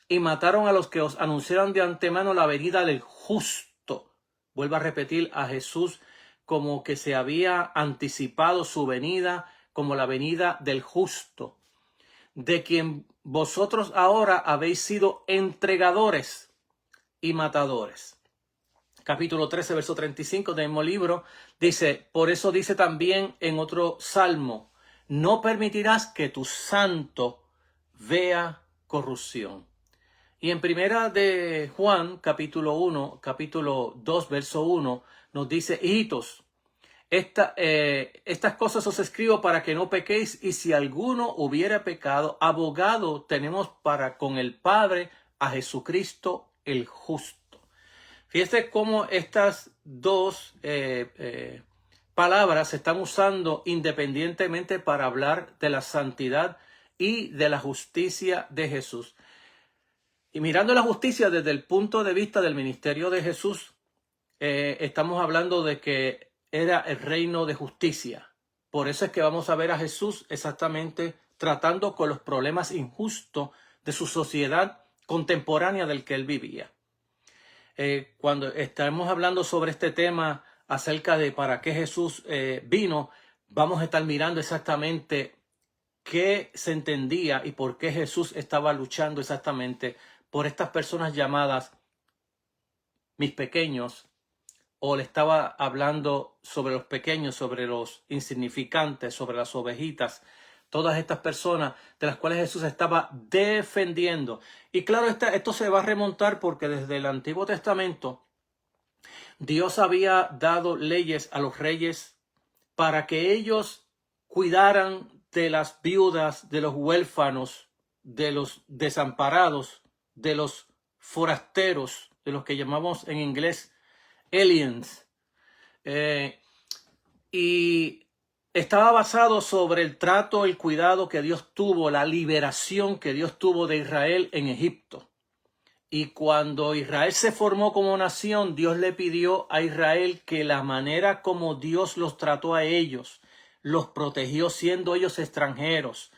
y mataron a los que os anunciaron de antemano la venida del justo. Vuelvo a repetir, a Jesús como que se había anticipado su venida como la venida del justo, de quien vosotros ahora habéis sido entregadores y matadores. Capítulo 13, verso 35 del mismo libro, dice, por eso dice también en otro salmo, no permitirás que tu santo vea corrupción. Y en primera de Juan, capítulo 2, verso 1, nos dice, hijitos, estas cosas os escribo para que no pequéis, y si alguno hubiera pecado, abogado tenemos para con el Padre a Jesucristo el justo. Fíjese cómo estas dos palabras se están usando independientemente para hablar de la santidad y de la justicia de Jesús. Y mirando la justicia desde el punto de vista del ministerio de Jesús, estamos hablando de que era el reino de justicia. Por eso es que vamos a ver a Jesús exactamente tratando con los problemas injustos de su sociedad contemporánea del que él vivía. Cuando estamos hablando sobre este tema acerca de para qué Jesús vino, vamos a estar mirando exactamente qué se entendía y por qué Jesús estaba luchando exactamente por estas personas llamadas mis pequeños, o le estaba hablando sobre los pequeños, sobre los insignificantes, sobre las ovejitas, todas estas personas de las cuales Jesús estaba defendiendo. Y claro, esto se va a remontar porque desde el Antiguo Testamento Dios había dado leyes a los reyes para que ellos cuidaran de las viudas, de los huérfanos, de los desamparados, de los forasteros, de los que llamamos en inglés aliens. Y estaba basado sobre el trato, el cuidado que Dios tuvo, la liberación que Dios tuvo de Israel en Egipto. Y cuando Israel se formó como nación, Dios le pidió a Israel que la manera como Dios los trató a ellos, los protegió siendo ellos extranjeros.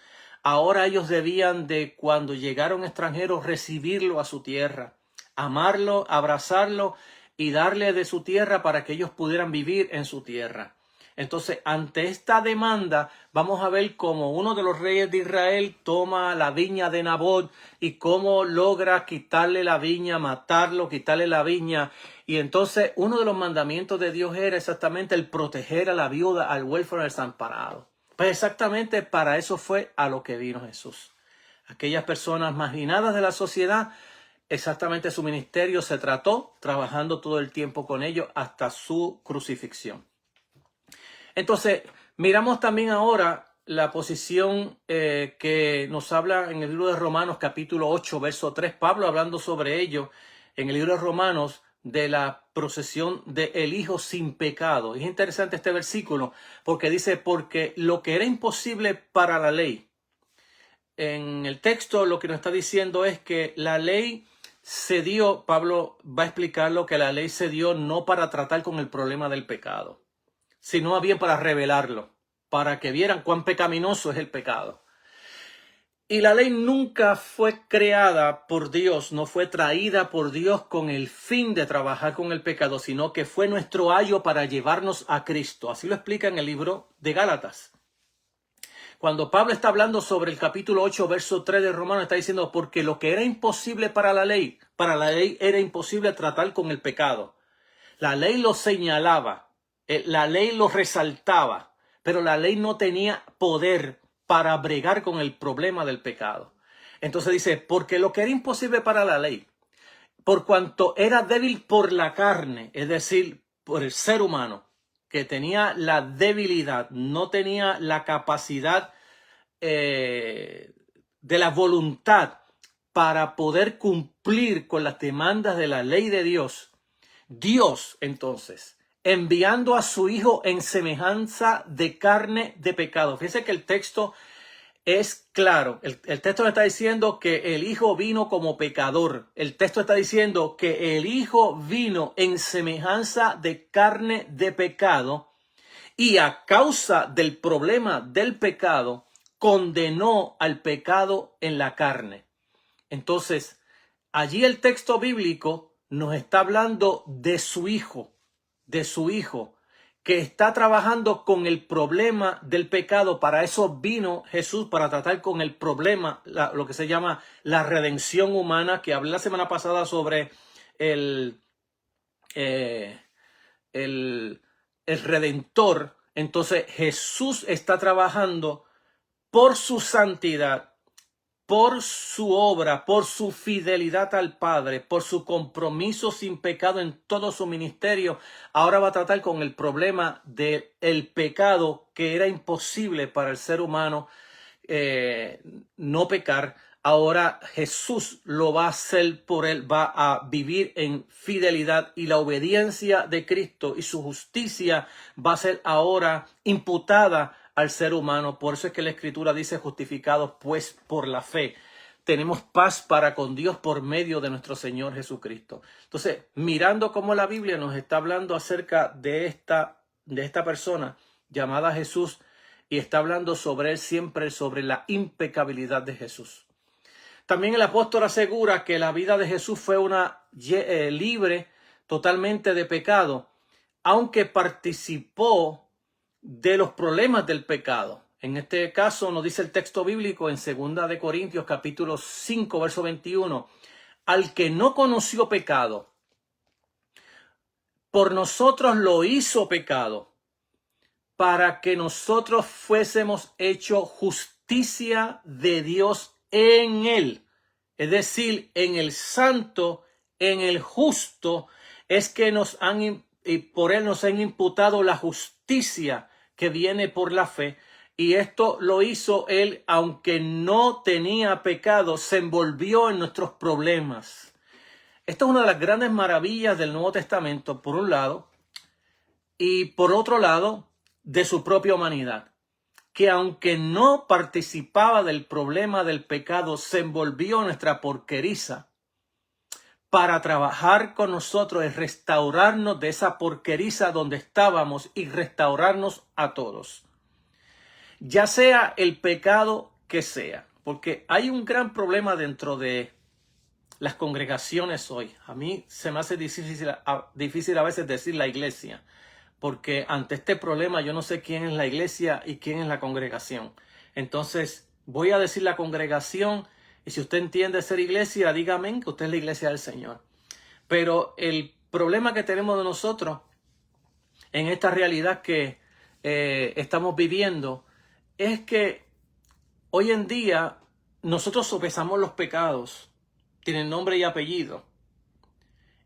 Ahora ellos debían de, cuando llegaron extranjeros, recibirlo a su tierra, amarlo, abrazarlo y darle de su tierra para que ellos pudieran vivir en su tierra. Entonces, ante esta demanda, vamos a ver cómo uno de los reyes de Israel toma la viña de Nabot y cómo logra quitarle la viña, matarlo, quitarle la viña. Y entonces, uno de los mandamientos de Dios era exactamente el proteger a la viuda, al huérfano, al desamparado. Pues exactamente para eso fue a lo que vino Jesús. Aquellas personas marginadas de la sociedad, exactamente su ministerio se trató, trabajando todo el tiempo con ellos hasta su crucifixión. Entonces, miramos también ahora la posición que nos habla en el libro de Romanos, capítulo 8, verso 3. Pablo hablando sobre ello en el libro de Romanos, de la procesión del Hijo sin pecado. Es interesante este versículo porque dice, porque lo que era imposible para la ley. En el texto lo que nos está diciendo es que la ley se dio, Pablo va a explicarlo, que la ley se dio no para tratar con el problema del pecado, sino bien para revelarlo, para que vieran cuán pecaminoso es el pecado. Y la ley nunca fue creada por Dios, no fue traída por Dios con el fin de trabajar con el pecado, sino que fue nuestro ayo para llevarnos a Cristo. Así lo explica en el libro de Gálatas. Cuando Pablo está hablando sobre el capítulo 8, verso 3 de Romanos, está diciendo, porque lo que era imposible para la ley era imposible tratar con el pecado. La ley lo señalaba, la ley lo resaltaba, pero la ley no tenía poder para bregar con el problema del pecado. Entonces dice, porque lo que era imposible para la ley, por cuanto era débil por la carne, es decir, por el ser humano, que tenía la debilidad, no tenía la capacidad de la voluntad para poder cumplir con las demandas de la ley de Dios, Dios entonces, enviando a su Hijo en semejanza de carne de pecado. Fíjense que el texto es claro. El texto está diciendo que el Hijo vino como pecador. El texto está diciendo que el Hijo vino en semejanza de carne de pecado y a causa del problema del pecado condenó al pecado en la carne. Entonces, allí el texto bíblico nos está hablando de su Hijo, que está trabajando con el problema del pecado. Para eso vino Jesús, para tratar con el problema, lo que se llama la redención humana, que hablé la semana pasada sobre el Redentor. Entonces Jesús está trabajando por su santidad, por su obra, por su fidelidad al Padre, por su compromiso sin pecado en todo su ministerio. Ahora va a tratar con el problema del pecado, que era imposible para el ser humano no pecar. Ahora Jesús lo va a hacer por él, va a vivir en fidelidad, y la obediencia de Cristo y su justicia va a ser ahora imputada al ser humano. Por eso es que la Escritura dice, justificados pues por la fe, tenemos paz para con Dios por medio de nuestro Señor Jesucristo. Entonces, mirando cómo la Biblia nos está hablando acerca de esta persona llamada Jesús, y está hablando sobre él siempre, sobre la impecabilidad de Jesús. También el apóstol asegura que la vida de Jesús fue una libre totalmente de pecado, aunque participó de los problemas del pecado. En este caso nos dice el texto bíblico en 2 de Corintios capítulo 5 verso 21, al que no conoció pecado, por nosotros lo hizo pecado, para que nosotros fuésemos hecho justicia de Dios en él. Es decir, en el santo, en el justo, es que por él nos han imputado la justicia que viene por la fe. Y esto lo hizo él, aunque no tenía pecado, se envolvió en nuestros problemas. Esta es una de las grandes maravillas del Nuevo Testamento, por un lado, y por otro lado, de su propia humanidad, que aunque no participaba del problema del pecado, se envolvió en nuestra porqueriza para trabajar con nosotros y restaurarnos de esa porqueriza donde estábamos y restaurarnos a todos. Ya sea el pecado que sea, porque hay un gran problema dentro de las congregaciones hoy. A mí se me hace difícil a veces decir la iglesia, porque ante este problema yo no sé quién es la iglesia y quién es la congregación. Entonces voy a decir la congregación, y si usted entiende ser iglesia, dígame que usted es la iglesia del Señor. Pero el problema que tenemos de nosotros en esta realidad que estamos viviendo es que hoy en día nosotros sopesamos los pecados, tienen nombre y apellido,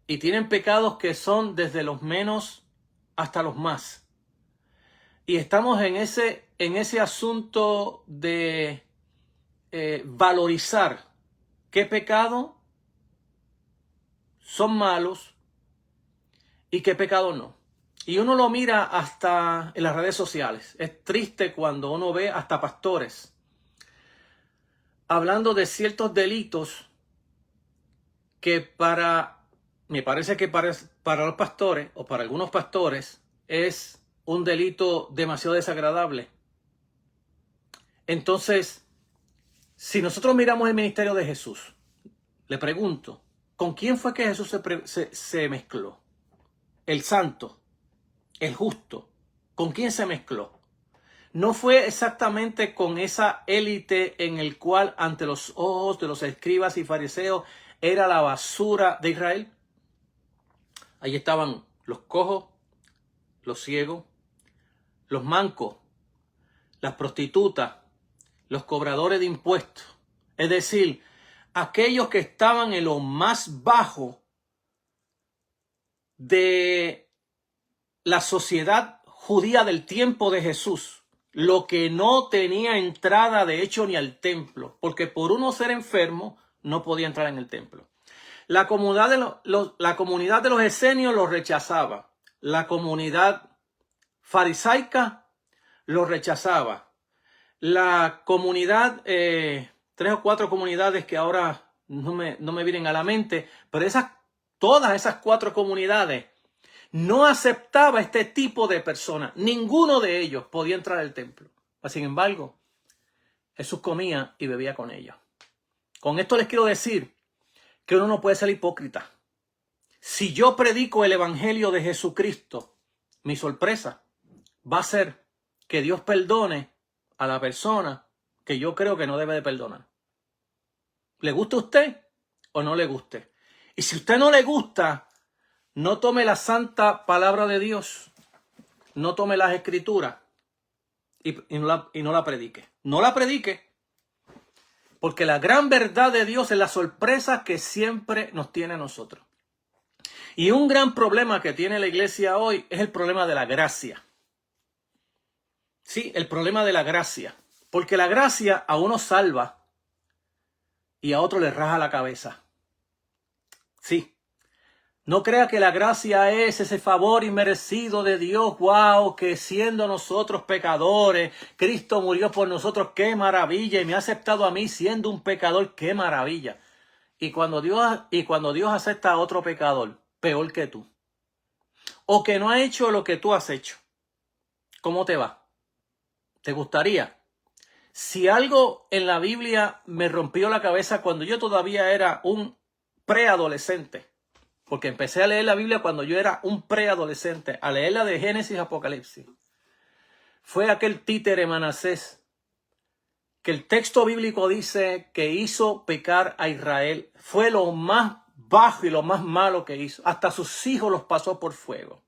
y tienen pecados que son desde los menos hasta los más. Y estamos en ese asunto de valorizar qué pecados son malos y qué pecados no. Y uno lo mira hasta en las redes sociales. Es triste cuando uno ve hasta pastores hablando de ciertos delitos que me parece que para los pastores o para algunos pastores es un delito demasiado desagradable. Entonces, Si nosotros miramos el ministerio de Jesús, le pregunto, ¿con quién fue que Jesús se mezcló? El santo, el justo. ¿Con quién se mezcló? No fue exactamente con esa élite en el cual ante los ojos de los escribas y fariseos era la basura de Israel. Ahí estaban los cojos, los ciegos, los mancos, las prostitutas, los cobradores de impuestos. Es decir, aquellos que estaban en lo más bajo de la sociedad judía del tiempo de Jesús, lo que no tenía entrada de hecho ni al templo, porque por uno ser enfermo no podía entrar en el templo. La comunidad de los esenios los rechazaba. La comunidad farisaica los rechazaba. La comunidad, 3 o 4 comunidades que ahora no me vienen a la mente, pero todas esas 4 comunidades no aceptaba este tipo de personas. Ninguno de ellos podía entrar al templo. Sin embargo, Jesús comía y bebía con ellos. Con esto les quiero decir que uno no puede ser hipócrita. Si yo predico el evangelio de Jesucristo, mi sorpresa va a ser que Dios perdone a la persona que yo creo que no debe de perdonar. ¿Le gusta a usted o no le guste? Y si a usted no le gusta, no tome la santa palabra de Dios, no tome las escrituras y no la predique. No la predique, porque la gran verdad de Dios es la sorpresa que siempre nos tiene a nosotros. Y un gran problema que tiene la iglesia hoy es el problema de la gracia. Sí, el problema de la gracia. Porque la gracia a uno salva y a otro le raja la cabeza. Sí. No crea que la gracia es ese favor inmerecido de Dios. Wow, que siendo nosotros pecadores, Cristo murió por nosotros. ¡Qué maravilla! Y me ha aceptado a mí siendo un pecador. ¡Qué maravilla! Y cuando Dios acepta a otro pecador, peor que tú, o que no ha hecho lo que tú has hecho, ¿cómo te va? ¿Te gustaría? Si algo en la Biblia me rompió la cabeza cuando yo todavía era un preadolescente, porque empecé a leer la Biblia cuando yo era un preadolescente, a leerla de Génesis a Apocalipsis, fue aquel títere Manasés, que el texto bíblico dice que hizo pecar a Israel. Fue lo más bajo y lo más malo que hizo. Hasta sus hijos los pasó por fuego.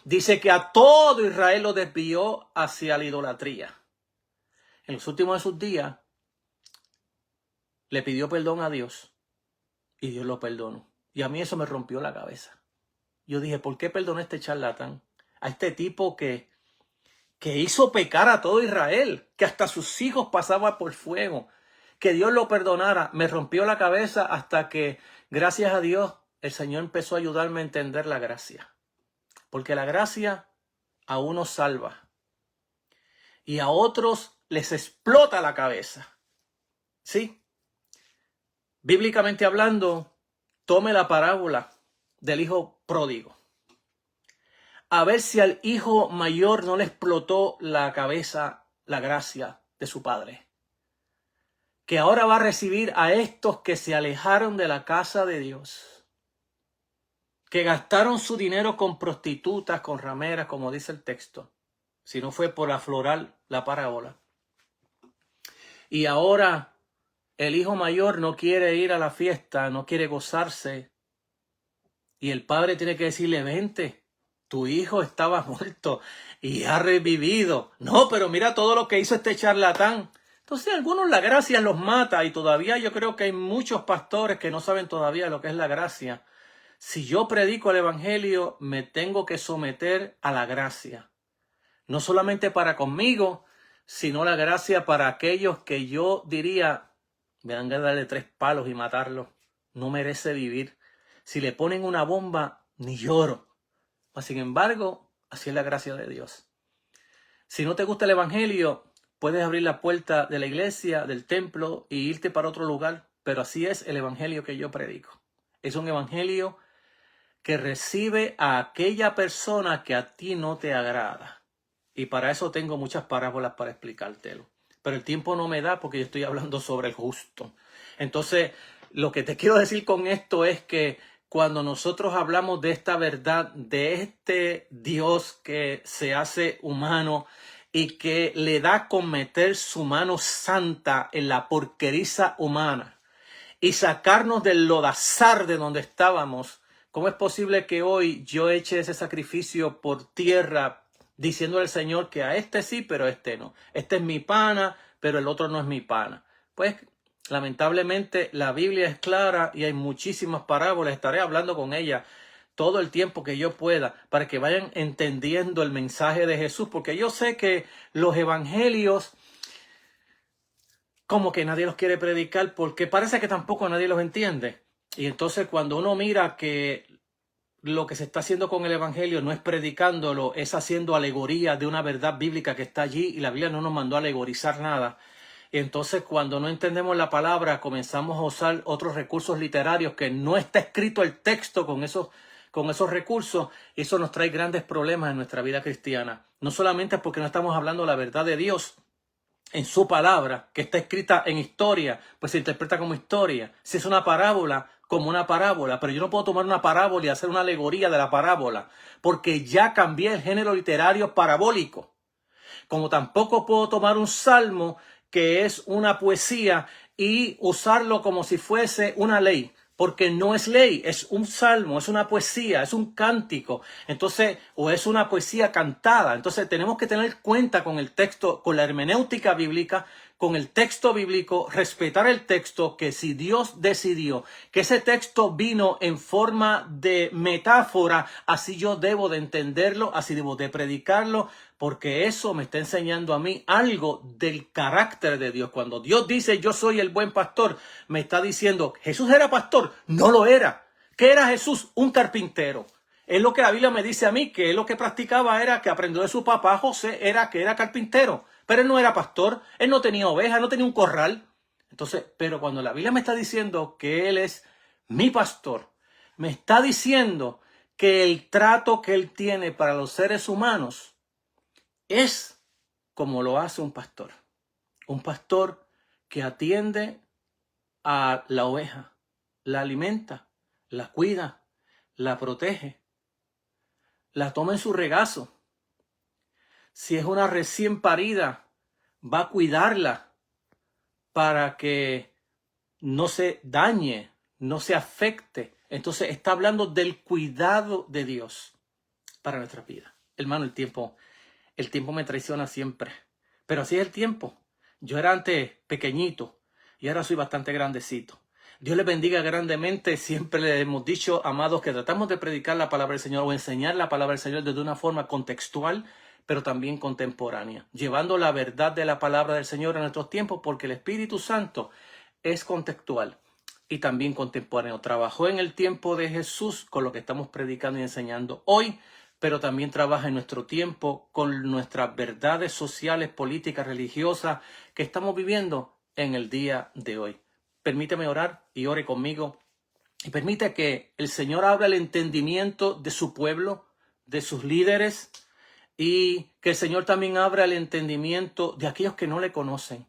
Dice que a todo Israel lo desvió hacia la idolatría. En los últimos de sus días, le pidió perdón a Dios y Dios lo perdonó. Y a mí eso me rompió la cabeza. Yo dije, ¿por qué perdonó a este charlatán? A este tipo que hizo pecar a todo Israel, que hasta sus hijos pasaban por fuego. Que Dios lo perdonara. Me rompió la cabeza hasta que, gracias a Dios, el Señor empezó a ayudarme a entender la gracia. Porque la gracia a unos salva y a otros les explota la cabeza. ¿Sí? Bíblicamente hablando, tome la parábola del hijo pródigo. A ver si al hijo mayor no le explotó la cabeza la gracia de su padre. Que ahora va a recibir a estos que se alejaron de la casa de Dios. Que gastaron su dinero con prostitutas, con rameras, como dice el texto. Si no fue por aflorar la parábola. Y ahora el hijo mayor no quiere ir a la fiesta, no quiere gozarse. Y el padre tiene que decirle, vente, tu hijo estaba muerto y ha revivido. No, pero mira todo lo que hizo este charlatán. Entonces algunos la gracia los mata y todavía yo creo que hay muchos pastores que no saben todavía lo que es la gracia. Si yo predico el evangelio, me tengo que someter a la gracia. No solamente para conmigo, sino la gracia para aquellos que yo diría, me dan ganas de darle 3 palos y matarlo. No merece vivir. Si le ponen una bomba, ni lloro. Sin embargo, así es la gracia de Dios. Si no te gusta el evangelio, puedes abrir la puerta de la iglesia, del templo y irte para otro lugar. Pero así es el evangelio que yo predico. Es un evangelio que recibe a aquella persona que a ti no te agrada. Y para eso tengo muchas parábolas para explicártelo. pero el tiempo no me da porque yo estoy hablando sobre el justo. Entonces, lo que te quiero decir con esto es que cuando nosotros hablamos de esta verdad, de este Dios que se hace humano y que le da con meter su mano santa en la porqueriza humana y sacarnos del lodazar de donde estábamos, ¿cómo es posible que hoy yo eche ese sacrificio por tierra diciéndole al Señor que a este sí, pero a este no? Este es mi pana, pero el otro no es mi pana. Pues lamentablemente la Biblia es clara y hay muchísimas parábolas. Estaré hablando con ella todo el tiempo que yo pueda para que vayan entendiendo el mensaje de Jesús, porque yo sé que los evangelios como que nadie los quiere predicar porque parece que tampoco nadie los entiende. Y entonces cuando uno mira que lo que se está haciendo con el evangelio no es predicándolo, es haciendo alegoría de una verdad bíblica que está allí y la Biblia no nos mandó a alegorizar nada. Y entonces cuando no entendemos la palabra comenzamos a usar otros recursos literarios que no está escrito el texto con esos recursos, y eso nos trae grandes problemas en nuestra vida cristiana. No solamente porque no estamos hablando la verdad de Dios en su palabra, que está escrita en historia, pues se interpreta como historia. Si es una parábola, como una parábola, pero yo no puedo tomar una parábola y hacer una alegoría de la parábola, porque ya cambié el género literario parabólico. Como tampoco puedo tomar un salmo que es una poesía y usarlo como si fuese una ley, porque no es ley, es un salmo, es una poesía, es un cántico, entonces, o es una poesía cantada. Entonces tenemos que tener cuenta con el texto, con la hermenéutica bíblica, con el texto bíblico, respetar el texto, que si Dios decidió que ese texto vino en forma de metáfora, así yo debo de entenderlo, así debo de predicarlo, porque eso me está enseñando a mí algo del carácter de Dios. Cuando Dios dice yo soy el buen pastor, me está diciendo, ¿Jesús era pastor? No lo era. ¿Qué era Jesús? Un carpintero. Es lo que la Biblia me dice a mí, que él lo que practicaba era que aprendió de su papá José, era que era carpintero. Pero él no era pastor, él no tenía ovejas, no tenía un corral. Entonces, pero cuando la Biblia me está diciendo que él es mi pastor, me está diciendo que el trato que él tiene para los seres humanos es como lo hace un pastor. Un pastor que atiende a la oveja, la alimenta, la cuida, la protege, la toma en su regazo. Si es una recién parida, va a cuidarla para que no se dañe, no se afecte. Entonces está hablando del cuidado de Dios para nuestra vida. Hermano, el tiempo me traiciona siempre. Pero así es el tiempo. Yo era antes pequeñito y ahora soy bastante grandecito. Dios les bendiga grandemente. Siempre les hemos dicho, amados, que tratamos de predicar la palabra del Señor o enseñar la palabra del Señor desde una forma contextual, pero también contemporánea, llevando la verdad de la palabra del Señor a nuestros tiempos, porque el Espíritu Santo es contextual y también contemporáneo. Trabajó en el tiempo de Jesús con lo que estamos predicando y enseñando hoy, pero también trabaja en nuestro tiempo con nuestras verdades sociales, políticas, religiosas que estamos viviendo en el día de hoy. Permíteme orar y ore conmigo y permite que el Señor abra el entendimiento de su pueblo, de sus líderes, y que el Señor también abra el entendimiento de aquellos que no le conocen.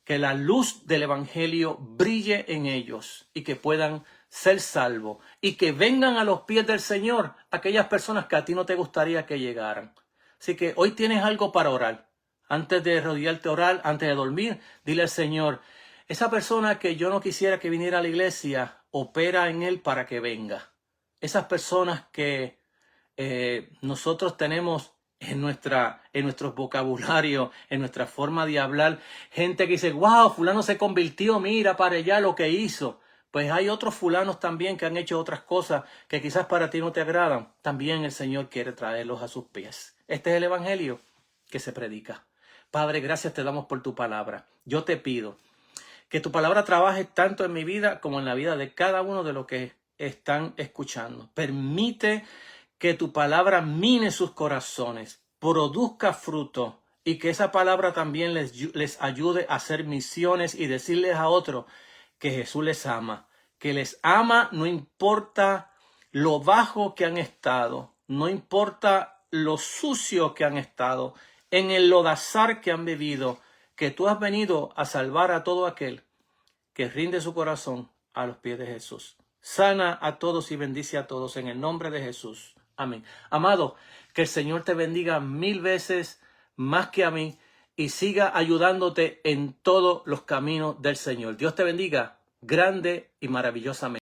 Que la luz del evangelio brille en ellos y que puedan ser salvos y que vengan a los pies del Señor aquellas personas que a ti no te gustaría que llegaran. Así que hoy tienes algo para orar. Antes de rodearte a orar, antes de dormir, dile al Señor, esa persona que yo no quisiera que viniera a la iglesia, opera en él para que venga. Esas personas que nosotros tenemos en nuestro vocabulario, en nuestra forma de hablar, gente que dice, wow, fulano se convirtió, mira para allá lo que hizo. Pues hay otros fulanos también que han hecho otras cosas que quizás para ti no te agradan. También el Señor quiere traerlos a sus pies. Este es el evangelio que se predica. Padre, gracias te damos por tu palabra. Yo te pido que tu palabra trabaje tanto en mi vida como en la vida de cada uno de los que están escuchando. Permite que tu palabra mine sus corazones, produzca fruto y que esa palabra también les ayude a hacer misiones y decirles a otros que Jesús les ama, que les ama no importa lo bajo que han estado, no importa lo sucio que han estado, en el lodazar que han vivido, que tú has venido a salvar a todo aquel que rinde su corazón a los pies de Jesús. Sana a todos y bendice a todos en el nombre de Jesús. Amén. Amado, que el Señor te bendiga 1000 veces más que a mí y siga ayudándote en todos los caminos del Señor. Dios te bendiga grande y maravillosamente.